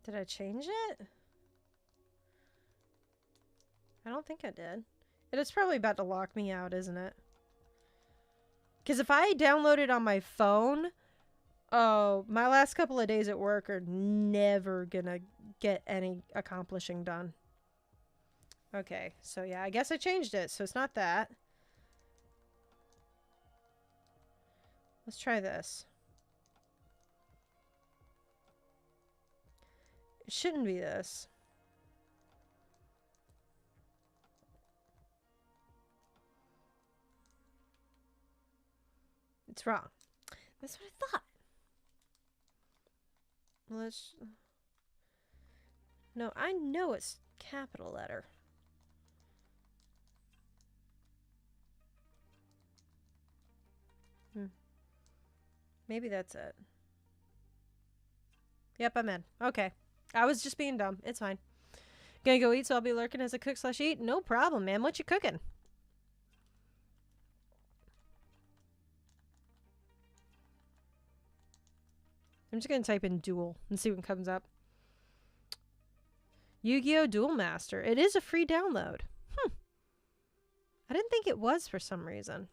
Did I change it? I don't think I did. It is probably about to lock me out, isn't it? Because if I download it on my phone, oh, my last couple of days at work are never gonna get any accomplishing done. Okay, so yeah, I guess I changed it, so it's not that. Let's try this. It shouldn't be this. It's wrong. That's what I thought. Let's... No, I know it's capital letter. Maybe that's it. Yep, I'm in. Okay. I was just being dumb. It's fine. Gonna go eat, so I'll be lurking as a cook/eat. No problem, man. What you cooking? I'm just gonna type in duel and see what comes up. Yu-Gi-Oh! Duel Master. It is a free download. I didn't think it was for some reason.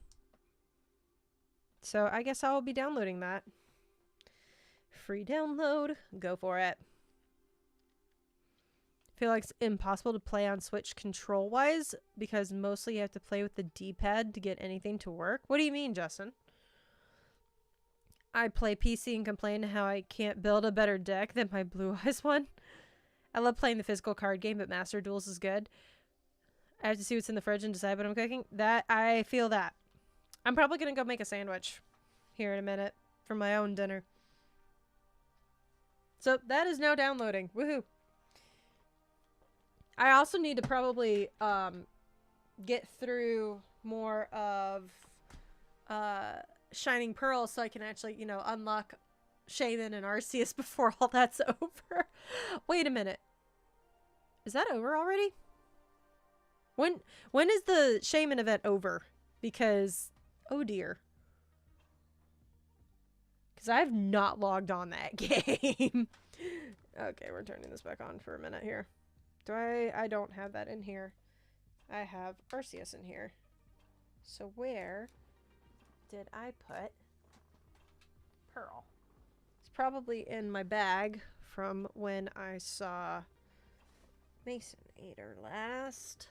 So I guess I'll be downloading that. Free download. Go for it. I feel like it's impossible to play on Switch control-wise because mostly you have to play with the D-pad to get anything to work. What do you mean, Justin? I play PC and complain how I can't build a better deck than my Blue Eyes one. I love playing the physical card game, but Master Duels is good. I have to see what's in the fridge and decide what I'm cooking. I feel that. I'm probably going to go make a sandwich here in a minute for my own dinner. So that is now downloading. Woohoo. I also need to probably get through more of Shining Pearl so I can actually, unlock Shaman and Arceus before all that's over. Wait a minute. Is that over already? When is the Shaman event over? Because, oh dear. Because I have not logged on that game. Okay, we're turning this back on for a minute here. I don't have that in here. I have Arceus in here. So where did I put Pearl? It's probably in my bag from when I saw Masonator last.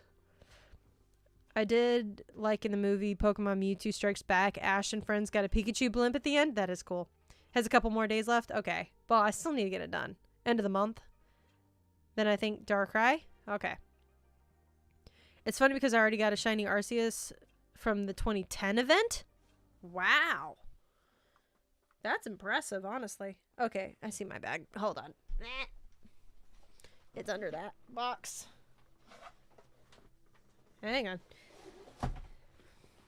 I did, like in the movie Pokemon Mewtwo Strikes Back, Ash and friends got a Pikachu blimp at the end. That is cool. Has a couple more days left. Okay. Well, I still need to get it done. End of the month. Then I think Darkrai. Okay. It's funny because I already got a shiny Arceus from the 2010 event. Wow. That's impressive, honestly. Okay, I see my bag. Hold on. It's under that box. Hang on.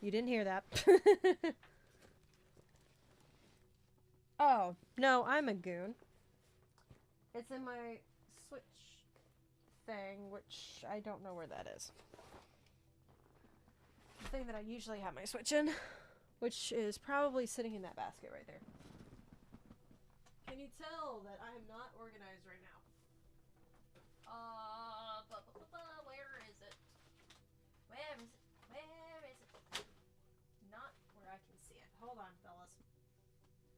You didn't hear that. Oh, no, I'm a goon. It's in my Switch thing, which I don't know where that is. The thing that I usually have my Switch in, which is probably sitting in that basket right there. Can you tell that I am not organized right now? Where is it? Where is it? Where is it? Not where I can see it. Hold on, fellas.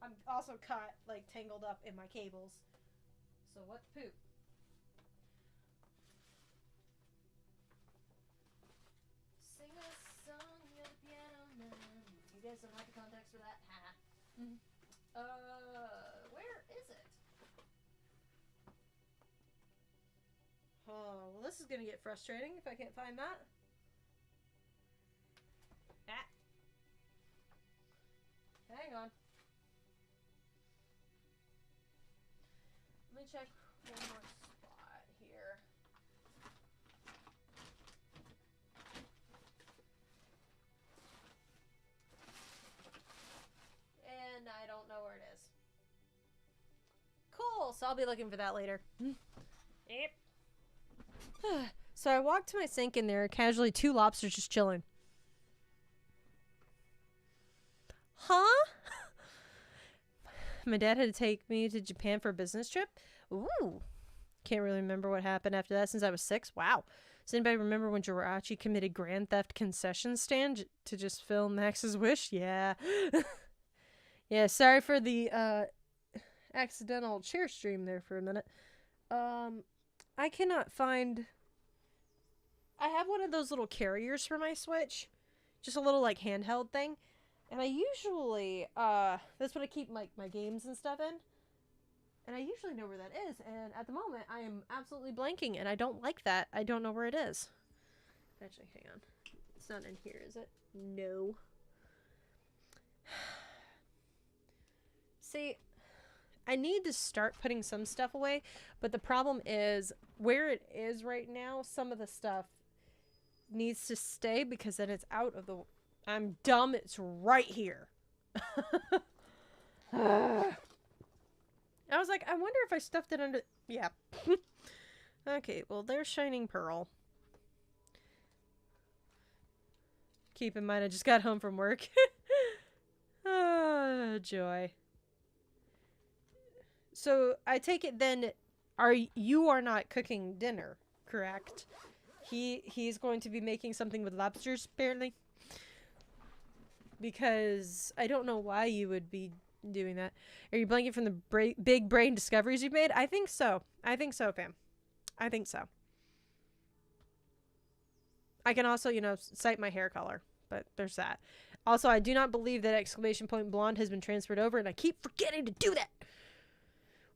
I'm also caught, like, tangled up in my cables. So what poop? Sing a song at the piano now. You guys don't like the context for that? Ha. Where is it? Oh, well, this is gonna get frustrating if I can't find that. Ah. Hang on. Let me check one more spot here. And I don't know where it is. Cool, so I'll be looking for that later. Yep. So I walked to my sink and there are casually 2 lobsters just chilling. Huh? My dad had to take me to Japan for a business trip. Ooh. Can't really remember what happened after that since I was 6. Wow. Does anybody remember when Jirachi committed grand theft concession stand to just fill Max's wish? Yeah. Yeah, sorry for the accidental chair stream there for a minute. I cannot find... I have one of those little carriers for my Switch. Just a little, like, handheld thing. And I usually, that's what I keep my games and stuff in. And I usually know where that is. And at the moment, I am absolutely blanking. And I don't like that. I don't know where it is. Actually, hang on. It's not in here, is it? No. See, I need to start putting some stuff away. But the problem is, where it is right now, some of the stuff needs to stay because then it's out of the... I'm dumb. It's right here. I was like, I wonder if I stuffed it under... Yeah. Okay, well, there's Shining Pearl. Keep in mind, I just got home from work. Ah, joy. So, I take it then, you are not cooking dinner, correct? He's going to be making something with lobsters, apparently. Because I don't know why you would be doing that. Are you blanking from the big brain discoveries you've made? I think so. I think so, fam. I think so. I can also, cite my hair color. But there's that. Also, I do not believe that exclamation point blonde has been transferred over, and I keep forgetting to do that.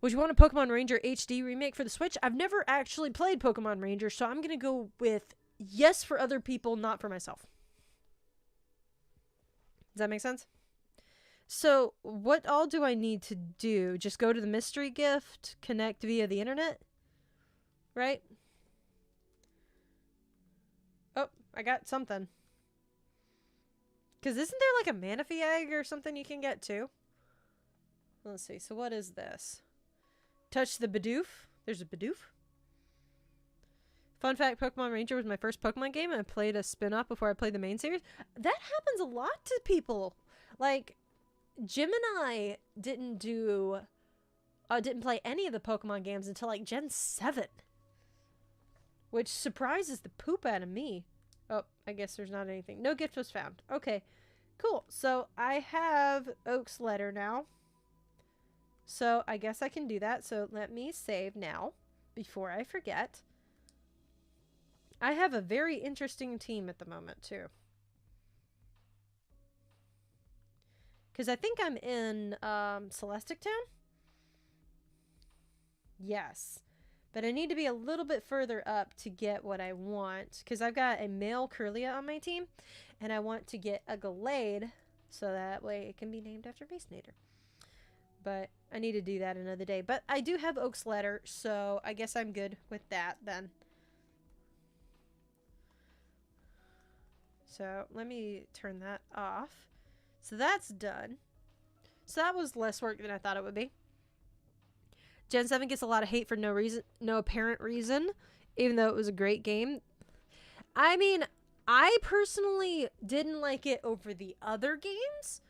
Would you want a Pokemon Ranger HD remake for the Switch? I've never actually played Pokemon Ranger, so I'm going to go with yes for other people, not for myself. Does that make sense? So, what all do I need to do? Just go to the mystery gift, connect via the internet? Right? Oh, I got something. Because isn't there like a Manaphy egg or something you can get too? Let's see. So, what is this? Touch the Bidoof. There's a Bidoof. Fun fact, Pokemon Ranger was my first Pokemon game, and I played a spin-off before I played the main series. That happens a lot to people. Like, Jim and I didn't play any of the Pokemon games until, like, Gen 7. Which surprises the poop out of me. Oh, I guess there's not anything. No gift was found. Okay, cool. So, I have Oak's letter now. So, I guess I can do that. So, let me save now before I forget. I have a very interesting team at the moment, too. Because I think I'm in Celestic Town? Yes. But I need to be a little bit further up to get what I want. Because I've got a male Curlia on my team. And I want to get a Gallade. So that way it can be named after Basenator. But I need to do that another day. But I do have Oak's letter. So I guess I'm good with that then. So let me turn that off. So that's done. So that was less work than I thought it would be. Gen 7 gets a lot of hate for no reason, no apparent reason, even though it was a great game. I mean, I personally didn't like it over the other games.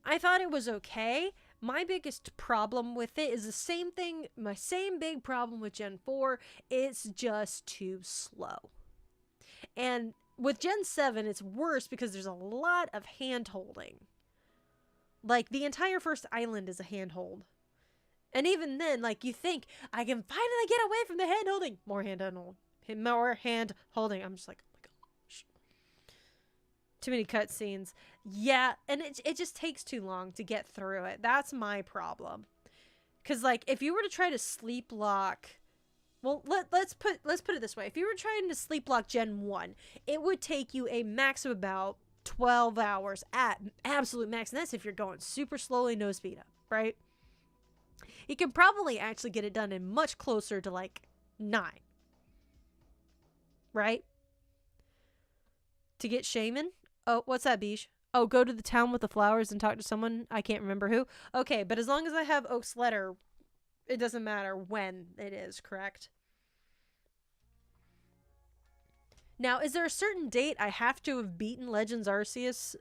I thought it was okay. My biggest problem with it is the same thing, my same big problem with Gen 4. It's just too slow. And with Gen 7, it's worse because there's a lot of hand-holding. Like, the entire first island is a hand-hold. And even then, like, you think, I can finally get away from the hand-holding. More hand-holding. More hand-holding. I'm just like, oh my gosh. Too many cutscenes. Yeah, and it just takes too long to get through it. That's my problem. Because, like, if you were to try to sleep lock... Well, let's put it this way. If you were trying to sleep lock Gen 1, it would take you a max of about 12 hours at absolute max. And that's if you're going super slowly, no speed up, right? You can probably actually get it done in much closer to like 9. Right? To get Shaman? Oh, what's that, Beige? Oh, go to the town with the flowers and talk to someone. I can't remember who. Okay, but as long as I have Oak's letter, it doesn't matter when it is, correct? Now, is there a certain date I have to have beaten Legends Arceus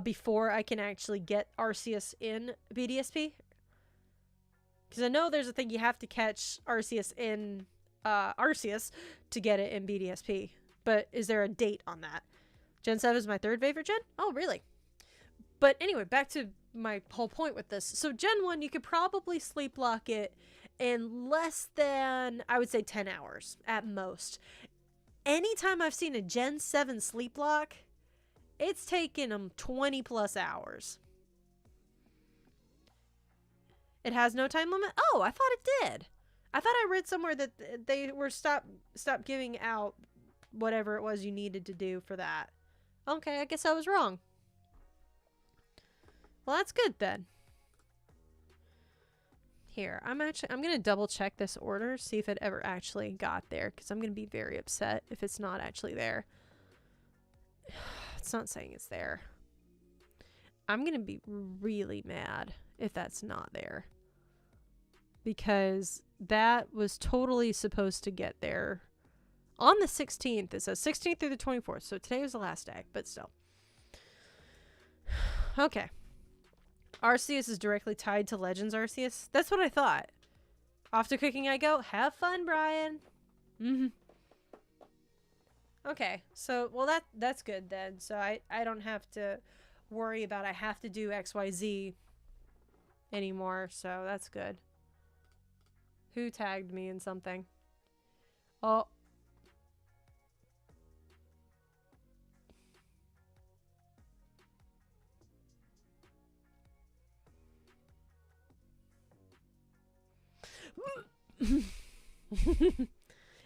before I can actually get Arceus in BDSP? Because I know there's a thing you have to catch Arceus in Arceus to get it in BDSP. But is there a date on that? Gen 7 is my third favorite gen? Oh, really? But anyway, back to my whole point with this. So Gen 1, you could probably sleep lock it in less than, I would say, 10 hours at most. Anytime I've seen a Gen 7 sleep lock, it's taken them 20 plus hours. It has no time limit? Oh, I thought it did. I thought I read somewhere that they were stop giving out whatever it was you needed to do for that. Okay, I guess I was wrong. Well, that's good then. Here, I'm going to double check this order, see if it ever actually got there, because I'm going to be very upset if it's not actually there. It's not saying it's there. I'm going to be really mad if that's not there. Because that was totally supposed to get there on the 16th. It says 16th through the 24th, so today was the last day, but still. Okay. Arceus is directly tied to Legends Arceus. That's what I thought. Off to cooking I go. Have fun, Brian. Okay, so, well, that's good then. So I don't have to worry about I have to do XYZ anymore, so that's good. Who tagged me in something? Oh.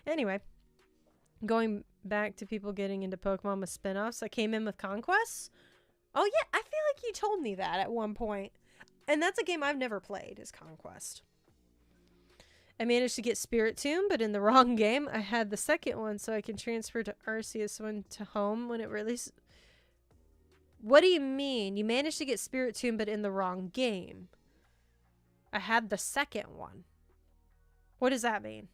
Anyway, going back to people getting into Pokemon with spin-offs, I came in with Conquests. Oh yeah, I feel like you told me that at one point. And that's a game I've never played, is Conquest. I managed to get Spirit Tomb, but in the wrong game. I had the second one, so I can transfer to Arceus when to home when it releases. What do you mean? You managed to get Spirit Tomb, but in the wrong game. I had the second one. What does that mean?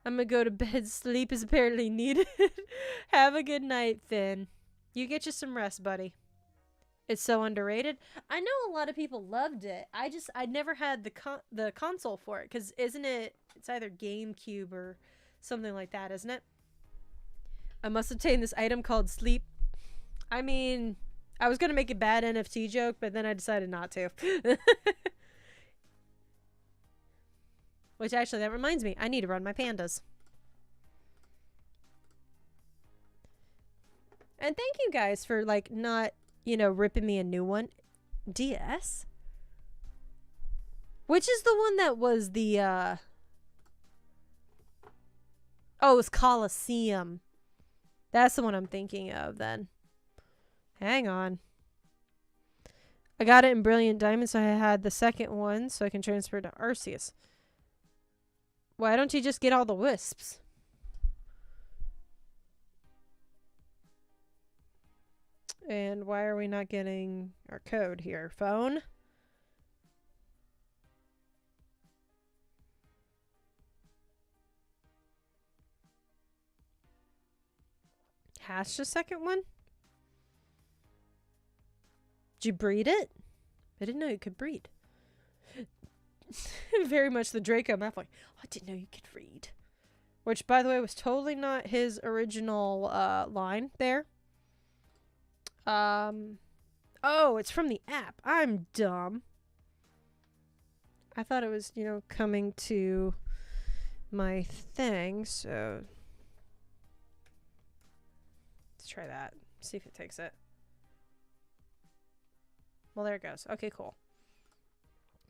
I'm gonna go to bed. Sleep is apparently needed. Have a good night, Finn. You get you some rest, buddy. It's so underrated. I know a lot of people loved it. I never had the console for it, because isn't it? It's either GameCube or something like that, isn't it? I must obtain this item called sleep. I mean, I was gonna make a bad NFT joke, but then I decided not to. Which actually, that reminds me, I need to run my pandas. And thank you guys for, like, not, you know, ripping me a new one. DS? Which is the one that was the, oh, it was Coliseum. That's the one I'm thinking of, then. Hang on. I got it in Brilliant Diamond, so I had the second one, so I can transfer to Arceus. Why don't you just get all the wisps? And why are we not getting our code here? Phone? Hatch the second one? Did you breed it? I didn't know you could breed. Very much the Draco Malfoy. Oh, I didn't know you could read. Which, by the way, was totally not his original line there. Oh, it's from the app. I'm dumb. I thought it was, you know, coming to my thing, so let's try that. See if it takes it. Well, there it goes. Okay, cool.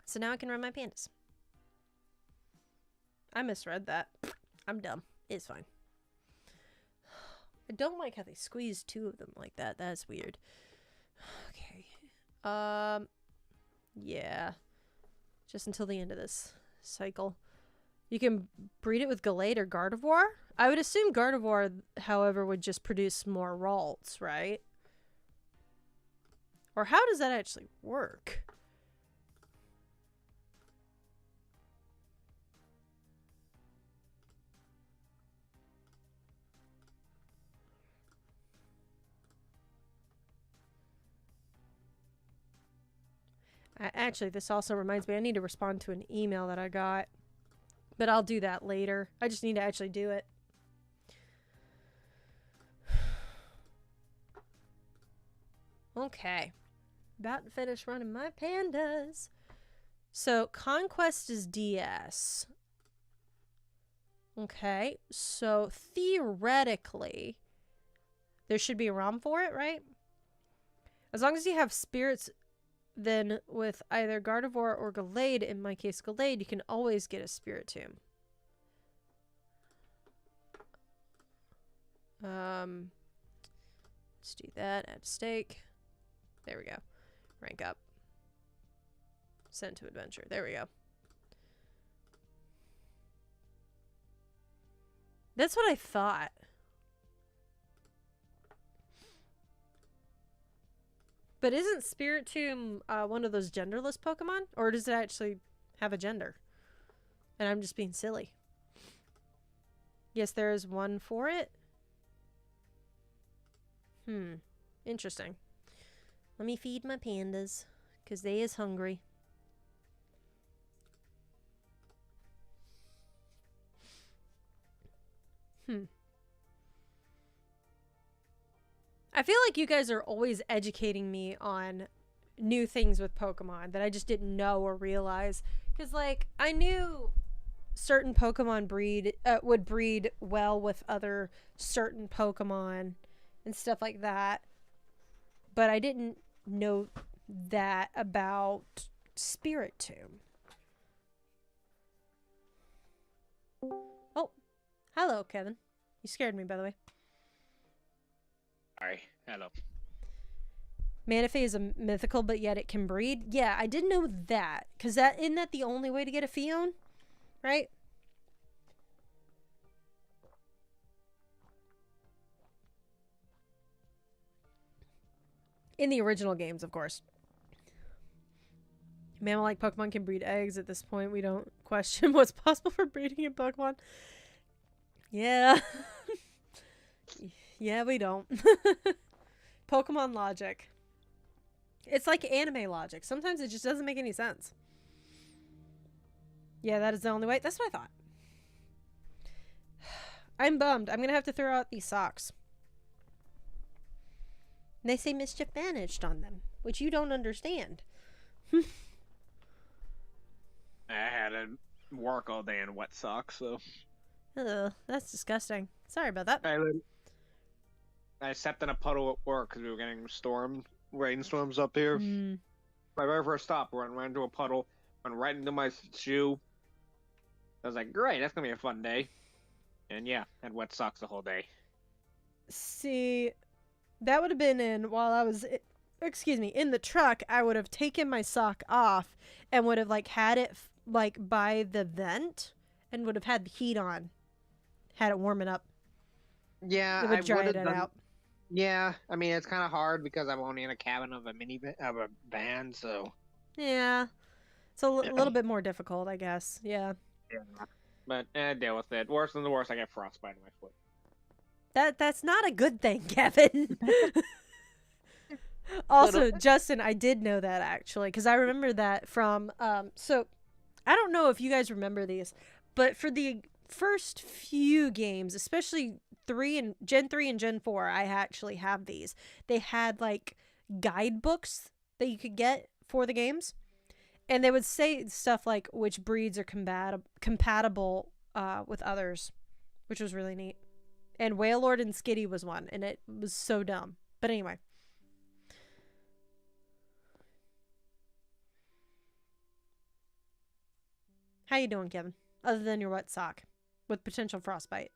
So now I can run my pandas. I misread that. I'm dumb. It's fine. I don't like how they squeeze two of them like that. That's weird. Okay. Yeah. Just until the end of this cycle. You can breed it with Gallade or Gardevoir? I would assume Gardevoir, however, would just produce more Ralts, right? Or how does that actually work? Actually, this also reminds me, I need to respond to an email that I got. But I'll do that later. I just need to actually do it. Okay. About to finish running my pandas. So, Conquest is DS. Okay. So, theoretically, there should be a ROM for it, right? As long as you have spirits, then with either Gardevoir or Gallade, in my case Gallade, you can always get a Spirit Tomb. Let's do that. Add stake. There we go. Rank up. Send to adventure. There we go. That's what I thought. But isn't Spirit Tomb one of those genderless Pokemon? Or does it actually have a gender? And I'm just being silly. Yes, there is one for it. Interesting. Let me feed my pandas, because they is hungry. I feel like you guys are always educating me on new things with Pokemon that I just didn't know or realize. Because, like, I knew certain Pokemon would breed well with other certain Pokemon and stuff like that. But I didn't know that about Spirit Tomb. Oh, hello, Kevin. You scared me, by the way. Sorry. Hello. Manaphy is a mythical, but yet it can breed. Yeah, I didn't know that. Because isn't that the only way to get a Phione? Right? In the original games, of course. Mammal-like Pokemon can breed eggs. At this point, we don't question what's possible for breeding in Pokemon. Yeah. Yeah, we don't. Pokemon logic. It's like anime logic. Sometimes it just doesn't make any sense. Yeah, that is the only way. That's what I thought. I'm bummed. I'm going to have to throw out these socks. They say mischief managed on them, which you don't understand. I had to work all day in wet socks, so. Ugh, that's disgusting. Sorry about that. I stepped in a puddle at work because we were getting rainstorms up here. My very first stop, we ran into a puddle, went right into my shoe. I was like, great, that's going to be a fun day. And yeah, had wet socks the whole day. See, that would have been while I was, in the truck. I would have taken my sock off and would have like had it like by the vent and would have had the heat on, had it warming up. Yeah, It would dry it out. Yeah, I mean it's kind of hard because I'm only in a cabin of a van, so. Yeah, it's a little bit more difficult, I guess. Yeah. Yeah, but deal with it. Worse than the worst, I get frostbite in my foot. That's not a good thing, Kevin. Also, Justin, I did know that actually, because I remember that from so I don't know if you guys remember these, but for the first few games, especially Gen 3 and Gen 4, I actually have these. They had like guidebooks that you could get for the games, and they would say stuff like which breeds are compatible with others, which was really neat. And Wailord and Skitty was one, and it was so dumb. But anyway. How you doing, Kevin? Other than your wet sock with potential frostbite.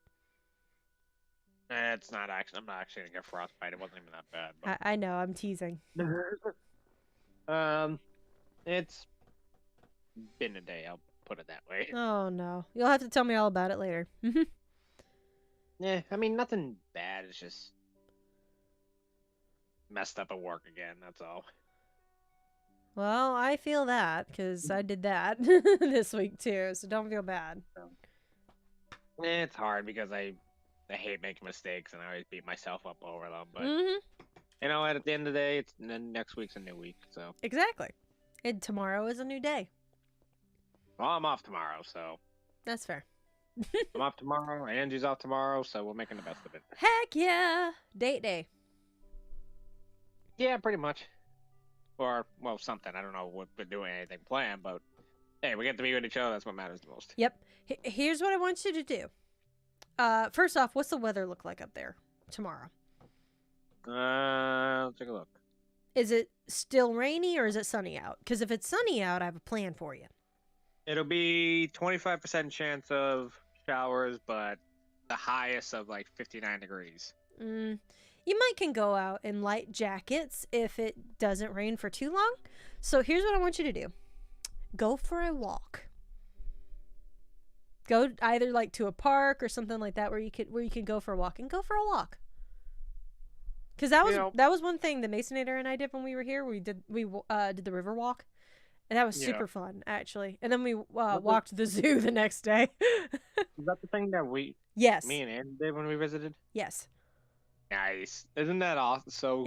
It's not actually. I'm not actually gonna get frostbite. It wasn't even that bad. But... I know. I'm teasing. It's been a day. I'll put it that way. Oh no, you'll have to tell me all about it later. Yeah, I mean nothing bad. It's just messed up at work again. That's all. Well, I feel that because I did that this week too, so don't feel bad. It's hard because I hate making mistakes and I always beat myself up over them. But you know, at the end of the day, next week's a new week. So exactly, and tomorrow is a new day. Well, I'm off tomorrow, so that's fair. I'm off tomorrow. Angie's off tomorrow, so we're making the best of it. Heck yeah, date day. Yeah, pretty much. Or, well, something. I don't know what we're doing anything planned, but hey, we get to be with each other. That's what matters the most. Yep. Here's what I want you to do. First off, what's the weather look like up there tomorrow? Let's take a look. Is it still rainy or is it sunny out? Because if it's sunny out, I have a plan for you. It'll be 25% chance of showers, but the highest of like 59 degrees. You might can go out in light jackets if it doesn't rain for too long. So here's what I want you to do. Go for a walk. Go either like to a park or something like that where you can go for a walk and go for a walk. Because that was one thing the Masonator and I did when we were here. We did the river walk, and that was super fun actually. And then we walked to the zoo the next day. Is that the thing that me and Ann did when we visited? Yes. Nice. Isn't that awesome? So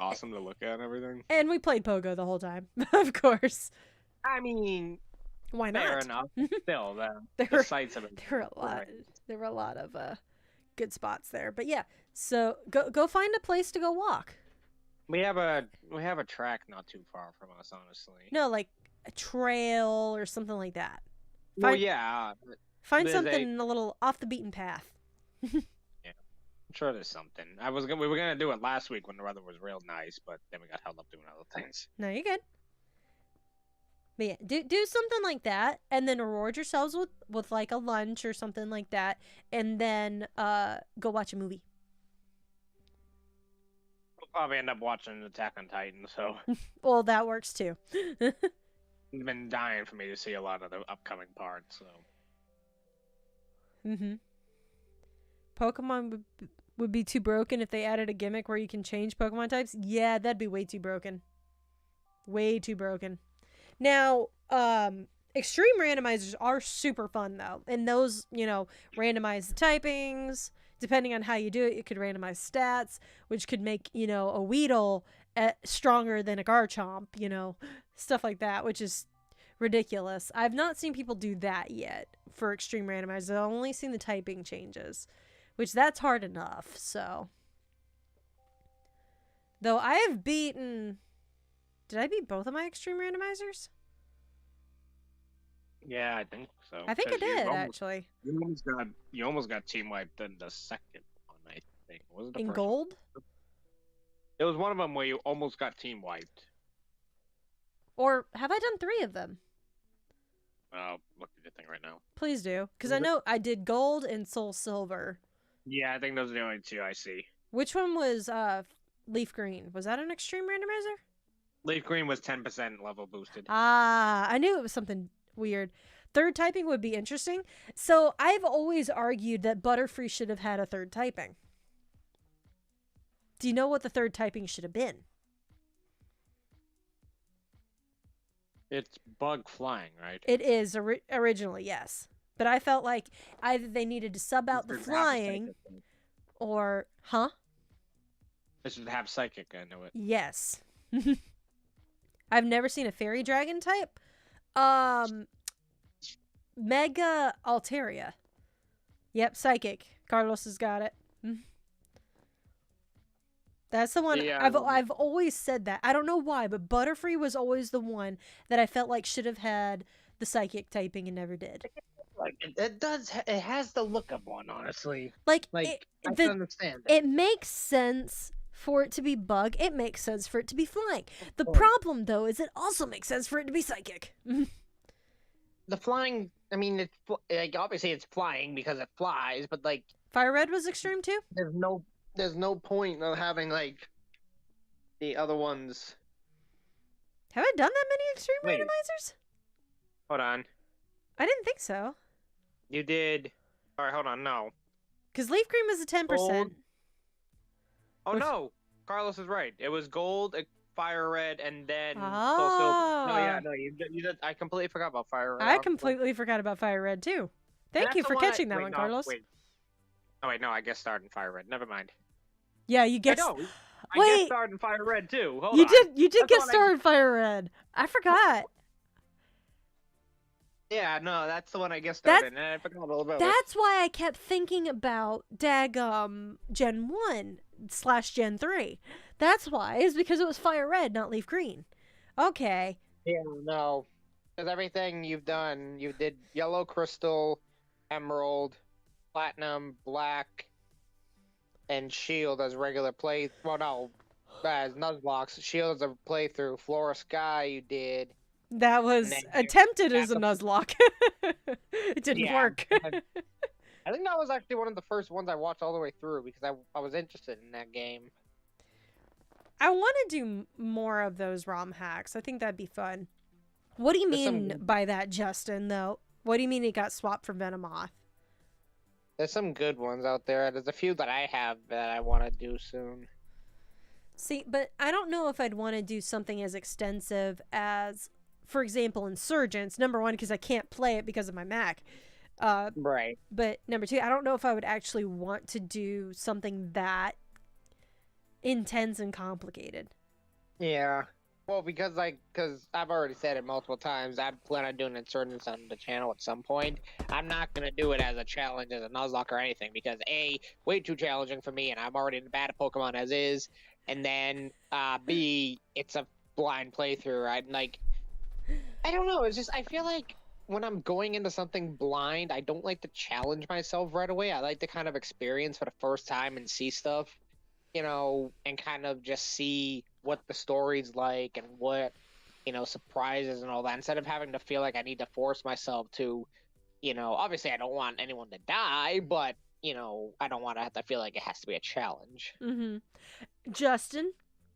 awesome to look at and everything. And we played Pogo the whole time, of course. I mean, why not? Fair enough. Still, the sights of it. There were a lot of good spots there. But yeah, so go find a place to go walk. We have a track not too far from us, honestly. No, like a trail or something like that. Find something a little off the beaten path. I'm sure there's something. We were gonna do it last week when the weather was real nice, but then we got held up doing other things. No, you're good. But yeah, do something like that, and then reward yourselves with like a lunch or something like that, and then go watch a movie. We'll probably end up watching Attack on Titan, so. Well, that works too. You've been dying for me to see a lot of the upcoming parts, so. Pokemon would be too broken if they added a gimmick where you can change Pokemon types. Yeah, that'd be way too broken. Way too broken. Now, extreme randomizers are super fun though. And those, randomize the typings. Depending on how you do it, you could randomize stats, which could make, a Weedle stronger than a Garchomp, stuff like that, which is ridiculous. I've not seen people do that yet for extreme randomizers. I've only seen the typing changes, which that's hard enough, so. Though I have beaten... Did I beat both of my extreme randomizers? Yeah, I think so. I think I did, actually. You almost got team wiped in the second one, I think. Was it the in first gold? One? It was one of them where you almost got team wiped. Or have I done 3 of them? I'll look at the thing right now. Please do. Because I know I did gold and soul silver. Yeah, I think those are the only 2 I see. Which one was leaf green? Was that an extreme randomizer? Leaf green was 10% level boosted. Ah, I knew it was something weird. Third typing would be interesting. So I've always argued that Butterfree should have had a third typing. Do you know what the third typing should have been? It's bug flying, right? It is originally, yes. But I felt like either they needed to sub out the flying or... Huh? It should have psychic, I know it. Yes. I've never seen a fairy dragon type. Mega Altaria. Yep, psychic. Carlos has got it. That's the one. Yeah, I've always said that. I don't know why, but Butterfree was always the one that I felt like should have had the psychic typing and never did. Like it does. It has the look of one, honestly. Like I can understand it. It makes sense for it to be bug. It makes sense for it to be flying. The problem, though, is it also makes sense for it to be psychic. The flying. I mean, it's like obviously it's flying because it flies, but like Fire Red was extreme too. There's no point of having like the other ones. Have I done that many extreme randomizers? Hold on. I didn't think so. You did. All right, hold on. No. Because Leaf Green was a 10%. Oh, no. Carlos is right. It was gold, Fire Red, and then Soul Ah. Silver. No, yeah, no. You did. I completely forgot about Fire Red. I completely forgot about Fire Red too. Thank you for catching that one, Carlos. Wait. Oh, wait, no. I guess started in Fire Red. Never mind. Yeah, you guessed. I guess started in Fire Red too. Hold you on. You did get started in Fire Red. I forgot. Yeah, no, that's the one I guess started in, and I forgot all about it. That's why I kept thinking about Gen 1/Gen 3. That's why, is because it was Fire Red, not Leaf Green. Okay. Yeah, no. Because everything you've done, you did Yellow Crystal, Emerald, Platinum, Black, and Shield as regular play. Well, no, as Nuzlocke. Shield as a playthrough. Flora Sky, you did. That was attempted as a Nuzlocke. It didn't work. I think that was actually one of the first ones I watched all the way through because I was interested in that game. I want to do more of those ROM hacks. I think that'd be fun. What do you mean by that, Justin, though? What do you mean it got swapped for Venomoth? There's some good ones out there. There's a few that I have that I want to do soon. See, but I don't know if I'd want to do something as extensive as, for example, Insurgents. Number one, because I can't play it because of my Mac. Right. But number two, I don't know if I would actually want to do something that intense and complicated. Yeah. Well, because I've already said it multiple times, I plan on doing Insurgents on the channel at some point. I'm not going to do it as a challenge, as a Nuzlocke or anything, because A, way too challenging for me, and I'm already bad at Pokemon as is, and then B, it's a blind playthrough. I don't know, it's just, I feel like when I'm going into something blind, I don't like to challenge myself right away. I like to kind of experience for the first time and see stuff, and kind of just see what the story's like and what, surprises and all that, instead of having to feel like I need to force myself to, obviously I don't want anyone to die, but, I don't want to have to feel like it has to be a challenge. Mm-hmm. Justin,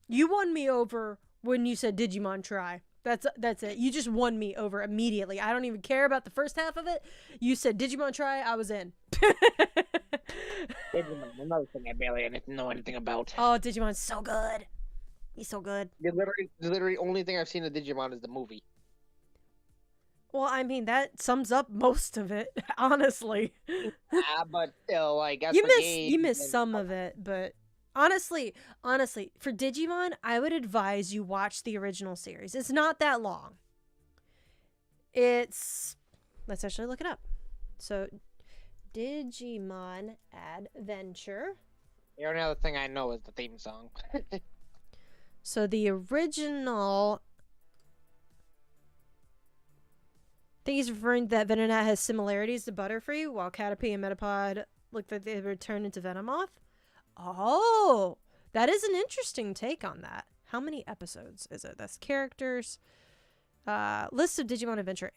you won me over when you said Digimon Try. That's it. You just won me over immediately. I don't even care about the first half of it. You said Digimon Try, I was in. Digimon, another thing I barely know anything about. Oh, Digimon's so good. He's so good. The literally only thing I've seen of Digimon is the movie. Well, I mean, that sums up most of it, honestly. Yeah, but still, like, as You for miss games, some of it, but honestly, for Digimon, I would advise you watch the original series. It's not that long. Let's actually look it up. So, Digimon Adventure. the only other thing I know is the theme song. So the original, I think he's referring that Venonat has similarities to Butterfree, while Caterpie and Metapod look like they would turn into Venomoth. Oh, that is an interesting take on that. How many episodes is it? That's characters. List of Digimon Adventure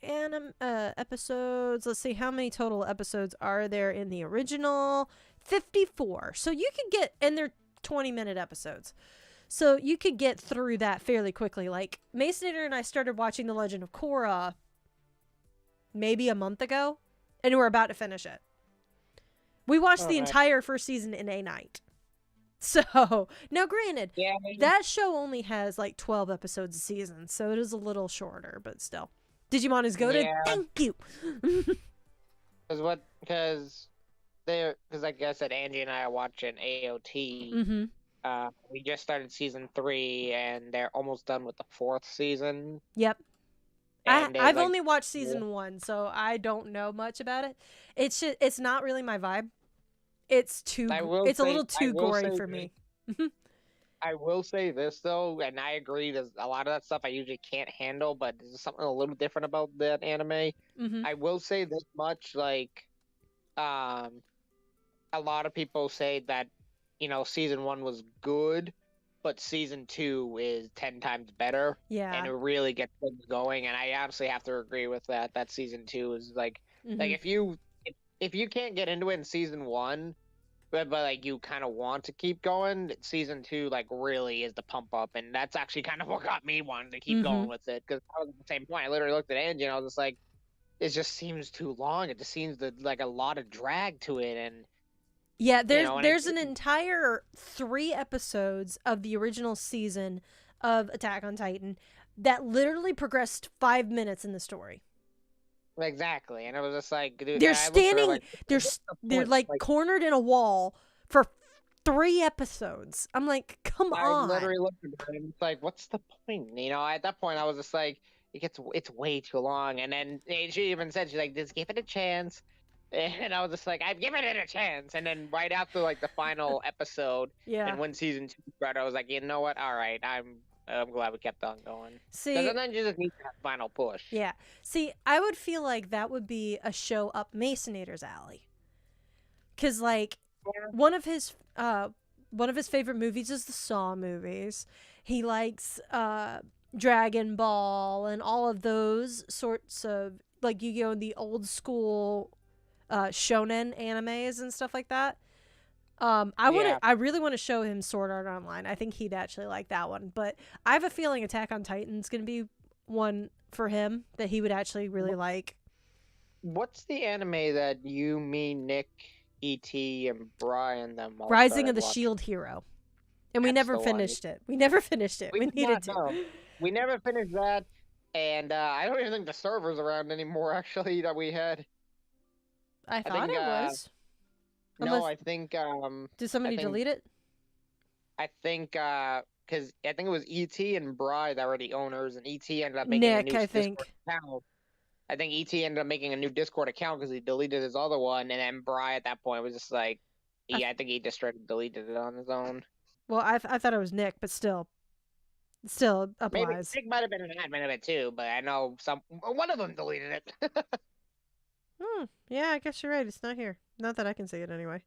episodes. Let's see, how many total episodes are there in the original? 54. So you could get, and they're 20-minute episodes. So you could get through that fairly quickly. Like, Masonator and I started watching The Legend of Korra maybe a month ago, and we're about to finish it. We watched the entire first season in a night. So, now granted, that show only has like 12 episodes a season, so it is a little shorter, but still. Digimon is goated. Yeah. Thank you. Because like I said, Angie and I are watching AOT. Mm-hmm. We just started season 3, and they're almost done with the 4th season. Yep. I've only watched season 1, so I don't know much about it. It's not really my vibe. It's a little too gory for me. I will say this though, and I agree. There's a lot of that stuff I usually can't handle, but there's something a little different about that anime. Mm-hmm. I will say this much: like, a lot of people say that season 1 was good, but season 2 is 10 times better. Yeah, and it really gets things going. And I honestly have to agree with that. That season 2 is like, like if you can't get into it in season 1, but like you kind of want to keep going, season 2 like really is the pump up, and that's actually kind of what got me wanting to keep going with it, because I was at the same point. I literally looked at Angie and I was just like, it just seems too long. It just seems like a lot of drag to it, and yeah, there's an entire 3 episodes of the original season of Attack on Titan that literally progressed 5 minutes in the story. Exactly, and it was just like, dude, they're standing, they're like cornered in a wall for 3 episodes. I'm like, come on. I literally looked at it and it's like, what's the point? At that point, I was just like, it's way too long. And then she even said, she's like, just give it a chance. And I was just like, I've given it a chance. And then right after like the final episode, and when season 2 started, I was like, you know what? All right, I'm glad we kept on going. See, because then you just need that final push. Yeah. See, I would feel like that would be a show up Masonator's alley. Because like one of his favorite movies is the Saw movies. He likes Dragon Ball and all of those sorts of, like, the old school shonen animes and stuff like that. I really want to show him Sword Art Online. I think he'd actually like that one. But I have a feeling Attack on Titan's going to be one for him that he would actually really like. What's the anime that you, me, Nick, E.T., and Brian them all Rising of the watching? Shield Hero. And we never finished it. We never finished it. We needed to. No. We never finished that. And I don't even think the server's around anymore, actually, that we had. I thought it was. No, I think... did somebody delete it? I think, because I think it was E.T. and Bri that were the owners, and E.T. ended up making a new Discord account. I think E.T. ended up making a new Discord account because he deleted his other one, and then Bri at that point was just like, I think he just straight deleted it on his own. Well, I thought it was Nick, but still applies. Maybe Nick might have been an admin of it too, but I know one of them deleted it. Yeah, I guess you're right. It's not here. Not that I can see it anyway.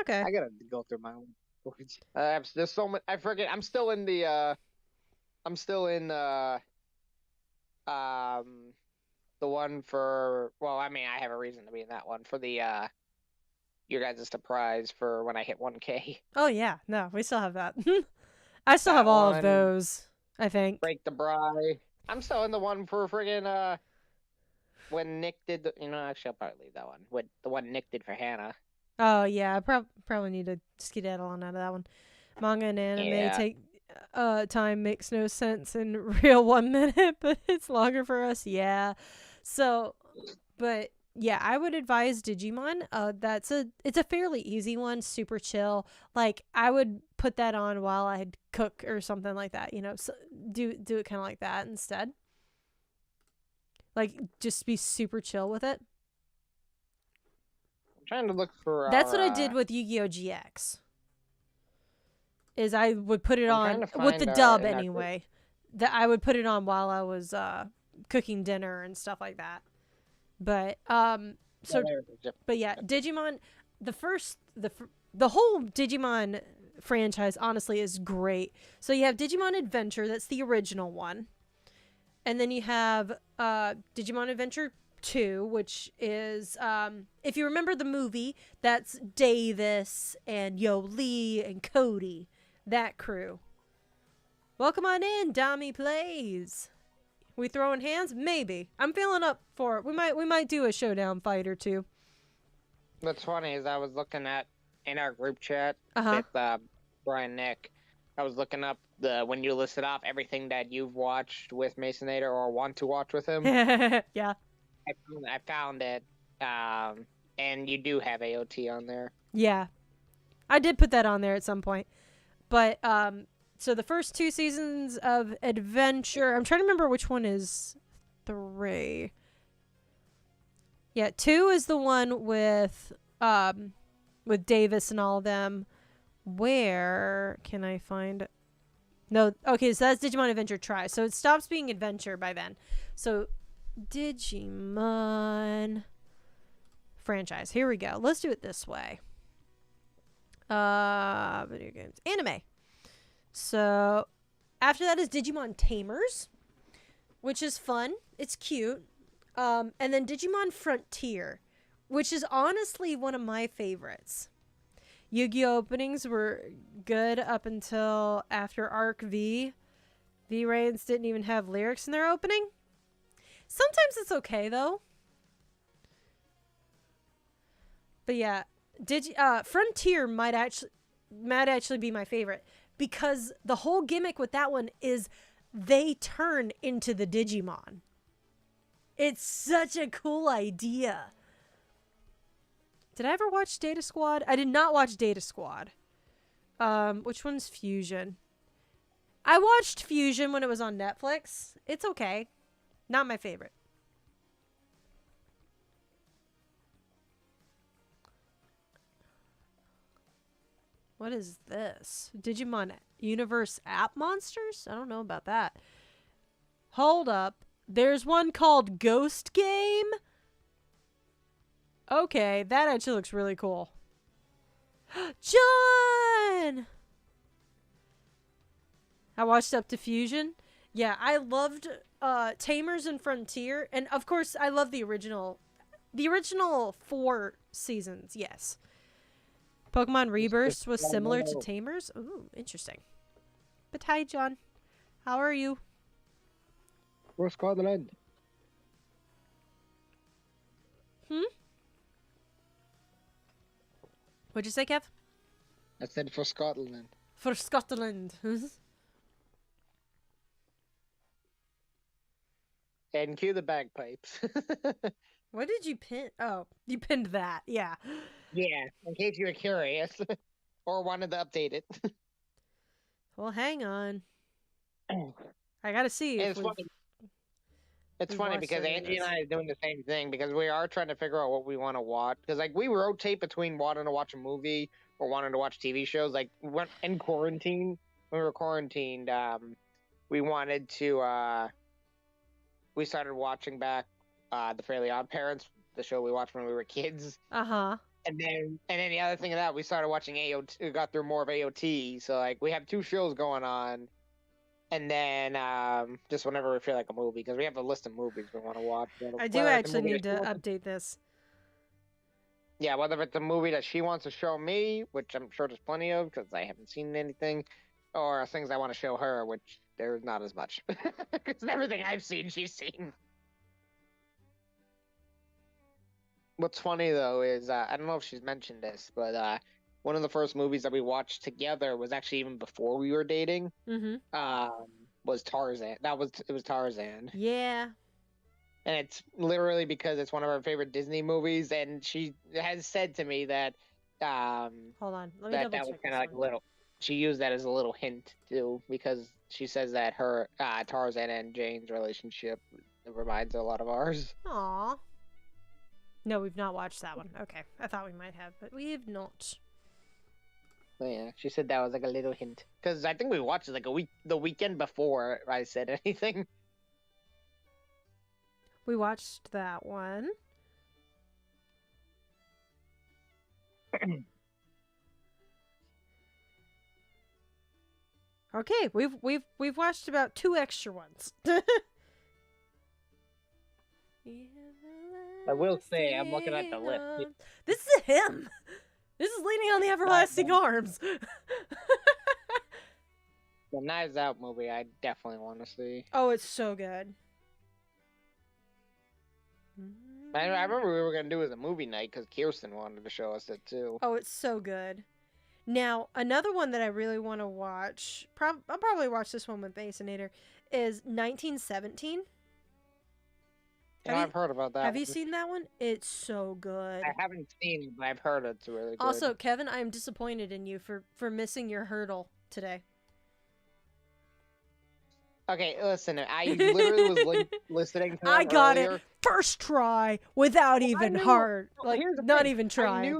Okay. I gotta go through my own boards. There's so much. I forget. I'm still in the one for. Well, I mean, I have a reason to be in that one for the your guys' surprise for when I hit 1K. Oh yeah, no, we still have that. I still have all of those. I think. Break the Bri. I'm still in the one for friggin' when Nick did the, actually I'll probably leave that one. With the one Nick did for Hannah. Oh yeah, I probably need to skedaddle on out of that one. Manga and anime take time makes no sense in real 1 minute, but it's longer for us. Yeah. So, but yeah, I would advise Digimon. It's a fairly easy one, super chill. Like I would put that on while I'd cook or something like that. You know, so do it kind of like that instead. Like just be super chill with it. I'm trying to look for. That's what I did with Yu-Gi-Oh! GX. Is I would put it on with the dub anyway. That I would put it on while I was cooking dinner and stuff like that. But but yeah, Digimon, the whole Digimon franchise honestly is great. So you have Digimon Adventure, that's the original one. And then you have Digimon Adventure 2, which is if you remember the movie, that's Davis and Yo Lee and Cody. That crew. Welcome on in, Dami Plays. We throwing hands? Maybe. I'm feeling up for it. We might do a showdown fight or two. What's funny is I was looking at in our group chat with Brian Nick. I was looking up when you listed off everything that you've watched with Masonator or want to watch with him. Yeah. I found it. And you do have AOT on there. Yeah. I did put that on there at some point. But so the first 2 seasons of Adventure, I'm trying to remember which one is 3. Yeah, 2 is the one with Davis and all of them. Where can I find? No, okay, so that's Digimon Adventure Try. So it stops being Adventure by then. So Digimon franchise. Here we go. Let's do it this way. Video games. Anime. So after that is Digimon Tamers, which is fun. It's cute. And then Digimon Frontier, which is honestly one of my favorites. Yu-Gi-Oh! Openings were good up until after Arc V. V-Rains didn't even have lyrics in their opening. Sometimes it's okay, though. But yeah, Frontier might actually be my favorite. Because the whole gimmick with that one is they turn into the Digimon. It's such a cool idea. Did I ever watch Data Squad? I did not watch Data Squad. Which one's Fusion? I watched Fusion when it was on Netflix. It's okay. Not my favorite. What is this? Digimon Universe App Monsters? I don't know about that. Hold up. There's one called Ghost Game? Okay, that actually looks really cool. John! I watched up to Fusion. Yeah, I loved Tamers and Frontier. And of course, I love the original. The original 4 seasons, yes. Pokemon Rebirth was similar to Tamers. Ooh, interesting. But hi, John. How are you? For Scotland. What'd you say, Kev? I said for Scotland. For Scotland. And cue the bagpipes. What did you pin? Oh, you pinned that. Yeah. Yeah, in case you were curious. Or wanted to update it. Well, hang on. I gotta see. It's funny. It's funny because Angie and I are doing the same thing because we are trying to figure out what we want to watch. Because like we rotate between wanting to watch a movie or wanting to watch TV shows. Like when in quarantine, when we were quarantined, we wanted to. We started watching back the Fairly Odd Parents, the show we watched when we were kids. And then the other thing of that, we started watching AOT. We got through more of AOT. So like we have 2 shows going on. And then just whenever we feel like a movie, because we have a list of movies we want to watch. I do actually need to update this. Yeah, whether it's a movie that she wants to show me, which I'm sure there's plenty of, because I haven't seen anything, or things I want to show her, which there's not as much. Because everything I've seen, she's seen. What's funny, though, is, I don't know if she's mentioned this, but one of the first movies that we watched together was actually even before we were dating. Was Tarzan. It was Tarzan. Yeah. And it's literally because it's one of our favorite Disney movies, and she has said to me that Hold on, let me double that was check kind this of like a one. little. She used that as a little hint too, because she says that her Tarzan and Jane's relationship reminds her a lot of ours. Aw. No, we've not watched that one. Okay, I thought we might have, but we have not. So yeah, she said that was like a little hint, because I think we watched it like the weekend before I said anything. We watched that one. Okay, we've watched about 2 extra ones. I will say, I'm looking at the list. This is him. This is Leaning on the Everlasting Arms. The Knives Out movie, I definitely want to see. Oh, it's so good. I remember we were gonna do it as a movie night because Kirsten wanted to show us it too. Oh, it's so good. Now, another one that I really want to watch, I'll probably watch this one with Basonator, is 1917. I've heard about that. Have you seen that one? It's so good. I haven't seen it, but I've heard it's really good. Also, Kevin, I am disappointed in you for missing your hurdle today. Okay, listen, I literally was listening to I got earlier. it first try without even hard, like not even trying. I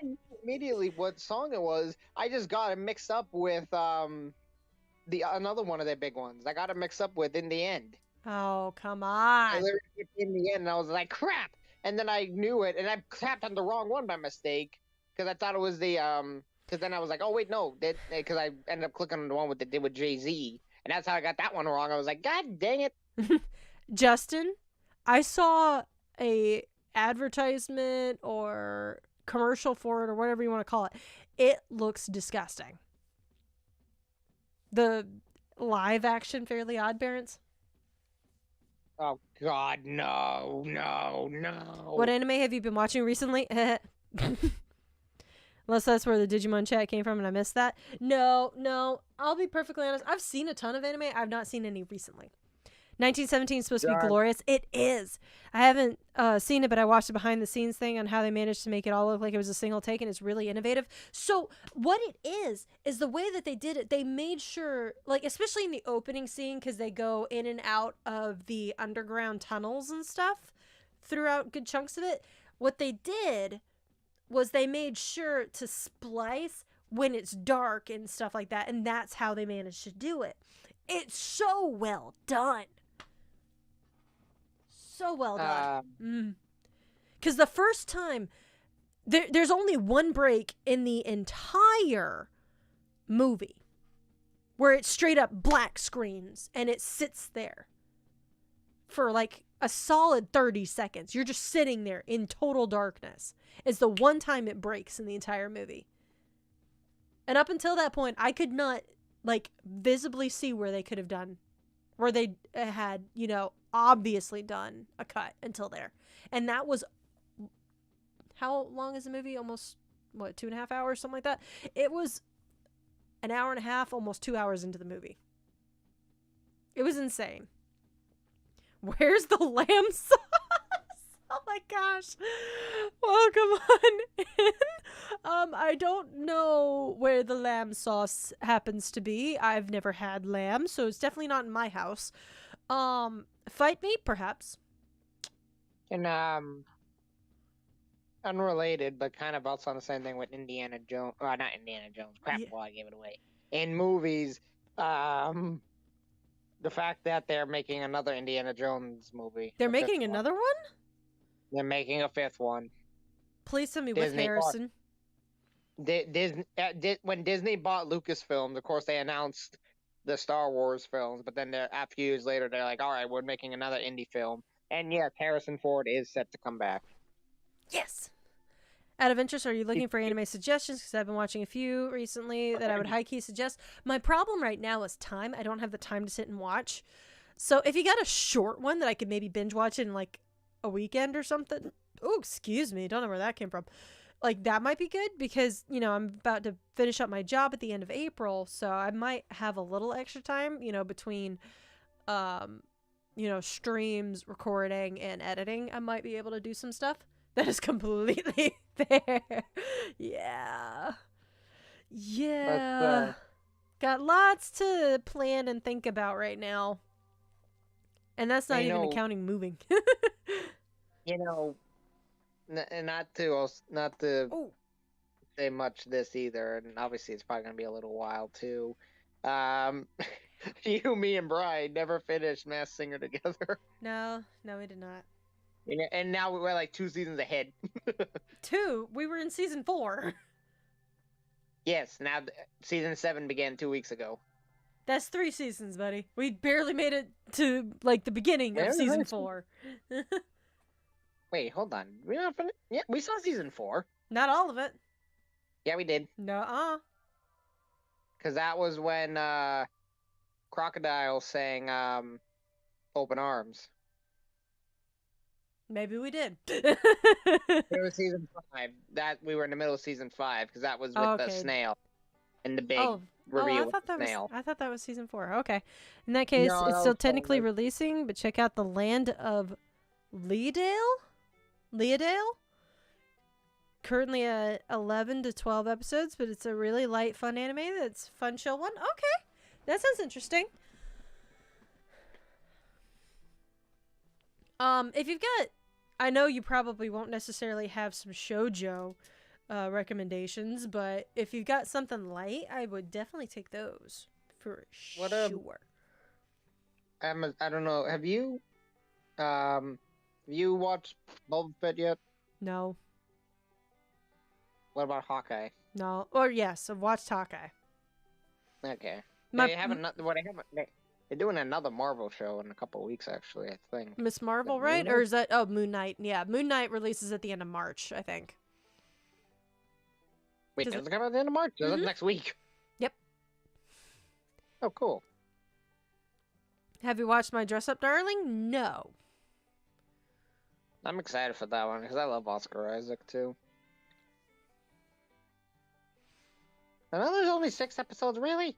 knew immediately what song it was. I just got it mixed up with another one of their big ones. I got it mixed up with In the End. Oh, come I on. literally picked In the End, and I was like, crap! And then I knew it, and I tapped on the wrong one by mistake because I thought it was the Because then I was like, oh wait, no, because I ended up clicking on the one with Jay-Z. And that's how I got that one wrong. I was like, God dang it. Justin, I saw a advertisement or commercial for it or whatever you want to call it. It looks disgusting. The live action Fairly Odd Parents. Oh God, no. What anime have you been watching recently? Unless that's where the Digimon chat came from and I missed that. No. I'll be perfectly honest. I've seen a ton of anime. I've not seen any recently. 1917 is supposed to be glorious. It is. I haven't seen it, but I watched a behind the scenes thing on how they managed to make it all look like it was a single take, and it's really innovative. So what it is the way that they did it. They made sure, like, especially in the opening scene, because they go in and out of the underground tunnels and stuff throughout good chunks of it. What they did was they made sure to splice when it's dark and stuff like that, and that's how they managed to do it. It's so well done. So well done. Because the first time, there's only one break in the entire movie where it's straight up black screens, and it sits there for like a solid 30 seconds. You're just sitting there in total darkness. It's the one time it breaks in the entire movie. And up until that point, I could not, like, visibly see where they could have done, where they had, obviously done a cut until there. And that was, how long is the movie? Almost, 2.5 hours, something like that? It was an hour and a half, almost 2 hours into the movie. It was insane. Where's the lamb sauce? Oh my gosh. Welcome on in. I don't know where the lamb sauce happens to be. I've never had lamb, so it's definitely not in my house. Fight me, perhaps. And unrelated, but kind of also on the same thing with Indiana Jones. Not Indiana Jones. Crap, well, I gave it away. In movies, the fact that they're making another Indiana Jones movie. They're making another one? They're making a 5th one. Please tell me with Harrison. When Disney bought Lucasfilm, of course, they announced the Star Wars films, but then a few years later, they're like, all right, we're making another indie film. And yes, Harrison Ford is set to come back. Yes! Out of interest, are you looking for anime suggestions? Because I've been watching a few recently that I would high-key suggest. My problem right now is time. I don't have the time to sit and watch. So if you got a short one that I could maybe binge watch in, like, a weekend or something. Oh, excuse me. Don't know where that came from. like that might be good because, you know, I'm about to finish up my job at the end of April, so I might have a little extra time, you know, between you know, streams, recording, and editing. I might be able to do some stuff. That is completely fair. Yeah. Yeah. Got lots to plan and think about right now. And that's not even accounting moving. You know, and not to say much this either, and obviously it's probably gonna be a little while too. You, me, and Brian never finished Masked Singer together. No, we did not. And now we're like 2 seasons ahead. 2? We were in season 4. Yes, now season 7 began 2 weeks ago. That's 3 seasons, buddy. We barely made it to like the beginning of season 4. Wait, hold on. We not finished? Yeah, we saw season 4. Not all of it. Yeah, we did. Nuh-uh. Because that was when Crocodile sang Open Arms. Maybe we did. It was season 5. We were in the middle of season 5 because that was with the snail and the big reveal with the snail. I thought that was season 4. Okay. In that case, it's still technically releasing, but check out the Land of Leadale? Currently at 11 to 12 episodes, but it's a really light, fun anime that's fun, chill one. Okay. That sounds interesting. If you've got... I know you probably won't necessarily have some shoujo recommendations, but if you've got something light, I would definitely take those for sure. I don't know. Have you watched Boba Fett yet? No. What about Hawkeye? No. Or yes, I've watched Hawkeye. Okay. They're doing another Marvel show in a couple of weeks, actually, I think. Miss Marvel, right? Or is that... Oh, Moon Knight. Yeah, Moon Knight releases at the end of March, I think. Wait, does it come out at the end of March? That's next week. Yep. Oh, cool. Have you watched My Dress Up Darling? No. I'm excited for that one, because I love Oscar Isaac, too. I know there's only 6 episodes, really?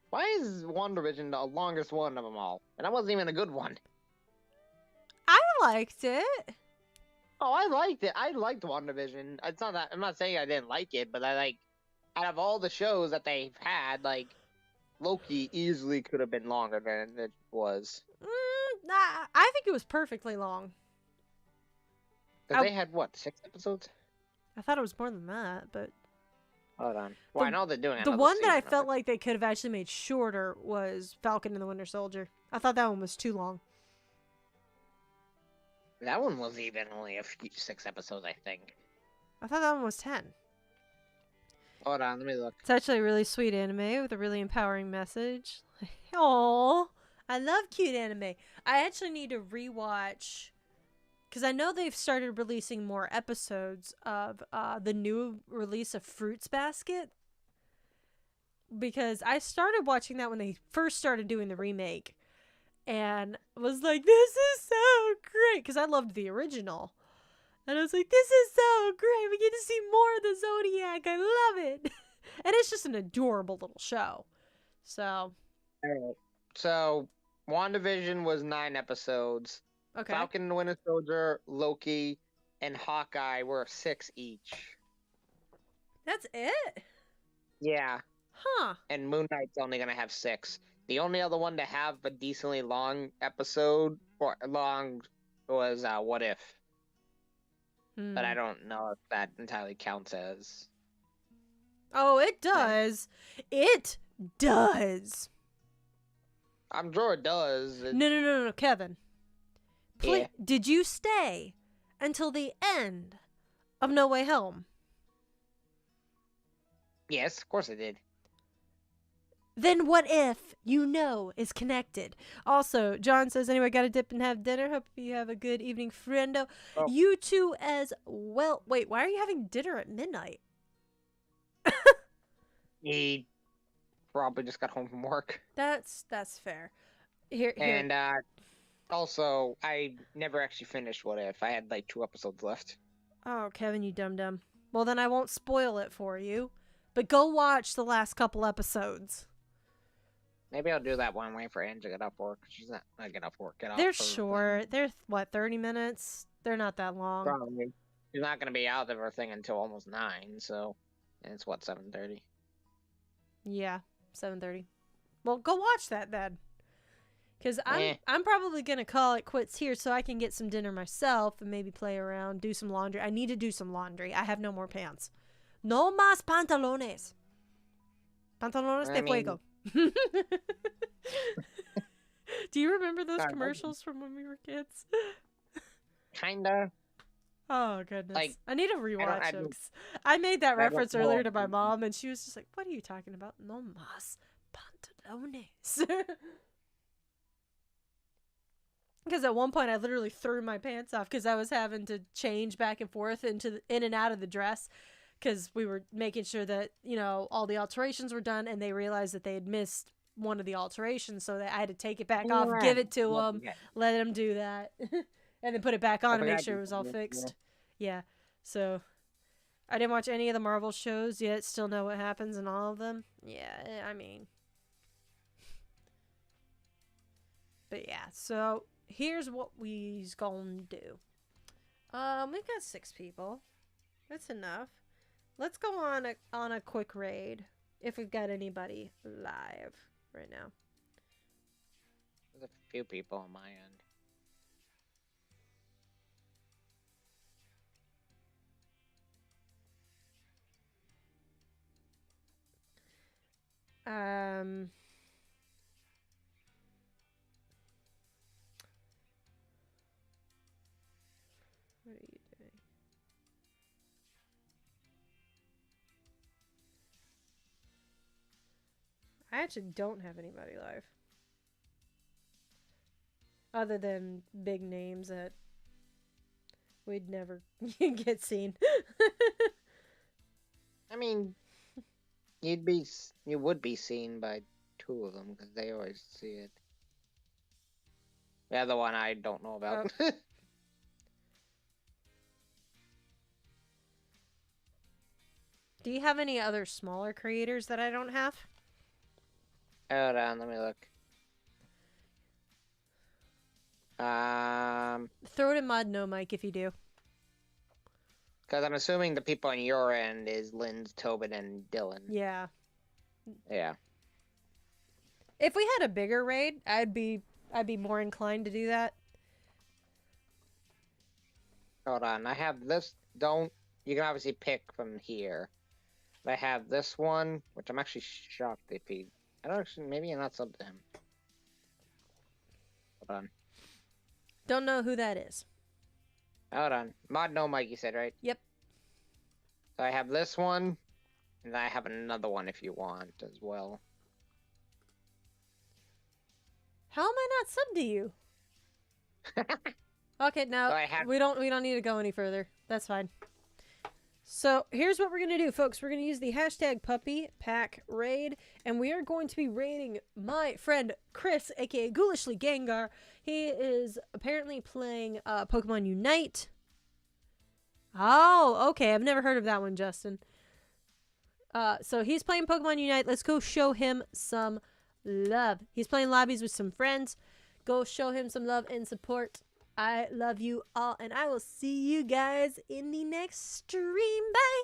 Why is WandaVision the longest one of them all? And that wasn't even a good one. I liked it. Oh, I liked it. I liked WandaVision. It's not that I'm not saying I didn't like it, but out of all the shows that they've had, Loki easily could have been longer than it was. I think it was perfectly long. Because they had, 6 episodes? I thought it was more than that, but... Hold on. Well, I know they're doing it. The one that I felt like they could have actually made shorter was Falcon and the Winter Soldier. I thought that one was too long. That one was even only 6 episodes, I think. I thought that one was 10. Hold on, let me look. It's actually a really sweet anime with a really empowering message. Aww. I love cute anime. I actually need to rewatch... Because I know they've started releasing more episodes of the new release of Fruits Basket. Because I started watching that when they first started doing the remake. And was like, this is so great. Because I loved the original. And I was like, this is so great. We get to see more of the Zodiac. I love it. And it's just an adorable little show. So. Alright. So, WandaVision was 9 episodes. Okay. Falcon and the Winter Soldier, Loki, and Hawkeye were 6 each. That's it? Yeah. Huh. And Moon Knight's only going to have 6. The only other one to have a decently long episode, or long, was What If. But I don't know if that entirely counts as... Oh, it does. It does. I'm sure it does. No, Kevin. Yeah. Did you stay until the end of No Way Home? Yes, of course I did. Then What If is connected? Also, John says, anyway, gotta dip and have dinner. Hope you have a good evening, friendo. Oh. You too as well. Wait, why are you having dinner at midnight? He probably just got home from work. That's fair. Here. And, also, I never actually finished What If. I had 2 episodes left. Oh, Kevin, you dum-dum. Well, then I won't spoil it for you. But go watch the last couple episodes. Maybe I'll do that one way for Anne to get off work. She's not get off work. Get off. They're short. They're, what, 30 minutes? They're not that long. Probably. She's not going to be out of her thing until almost 9, so... And it's, what, 7:30? Yeah, 7:30. Well, go watch that then. Because I'm probably going to call it quits here so I can get some dinner myself and maybe play around, do some laundry. I need to do some laundry. I have no more pants. No más pantalones. Pantalones de fuego. Do you remember those commercials from when we were kids? Kinda. Oh, goodness. Like, I need to rewatch them. I made that reference earlier to my mom, and she was just like, what are you talking about? No más pantalones. Because at one point, I literally threw my pants off because I was having to change back and forth in and out of the dress because we were making sure that, you know, all the alterations were done, and they realized that they had missed one of the alterations, so that I had to take it back off, give it to them, let them do that, and then put it back on to make sure it was all fixed. Yeah. So I didn't watch any of the Marvel shows yet. Still know what happens in all of them. Yeah, I mean. But yeah, so here's what we's gonna do. We've got 6 people. That's enough. Let's go on a quick raid if we've got anybody live right now. There's a few people on my end. What are you doing? I actually don't have anybody live. Other than big names that we'd never get seen. I mean, you would be seen by 2 of them because they always see it. The other one I don't know about. Oh. Do you have any other smaller creators that I don't have? Hold on, let me look. Throw it in mod no mic if you do. Because I'm assuming the people on your end is Linz, Tobin, and Dylan. Yeah. Yeah. If we had a bigger raid, I'd be more inclined to do that. Hold on, I have this. You can obviously pick from here. But I have this one, which I'm actually shocked if he. I don't actually. Maybe you're not subbed to him. Hold on. Don't know who that is. Hold on. Mod no mic, you said, right? Yep. So I have this one, and I have another one if you want as well. How am I not subbed to you? Okay, no, So we don't need to go any further. That's fine. So here's what we're gonna do, folks. We're gonna use the hashtag #PuppyPackRaid, and we are going to be raiding my friend Chris, aka Ghoulishly Gengar. He is apparently playing Pokemon Unite. Oh, okay. I've never heard of that one, Justin. So he's playing Pokemon Unite. Let's go show him some love. He's playing lobbies with some friends. Go show him some love and support. I love you all, and I will see you guys in the next stream. Bye!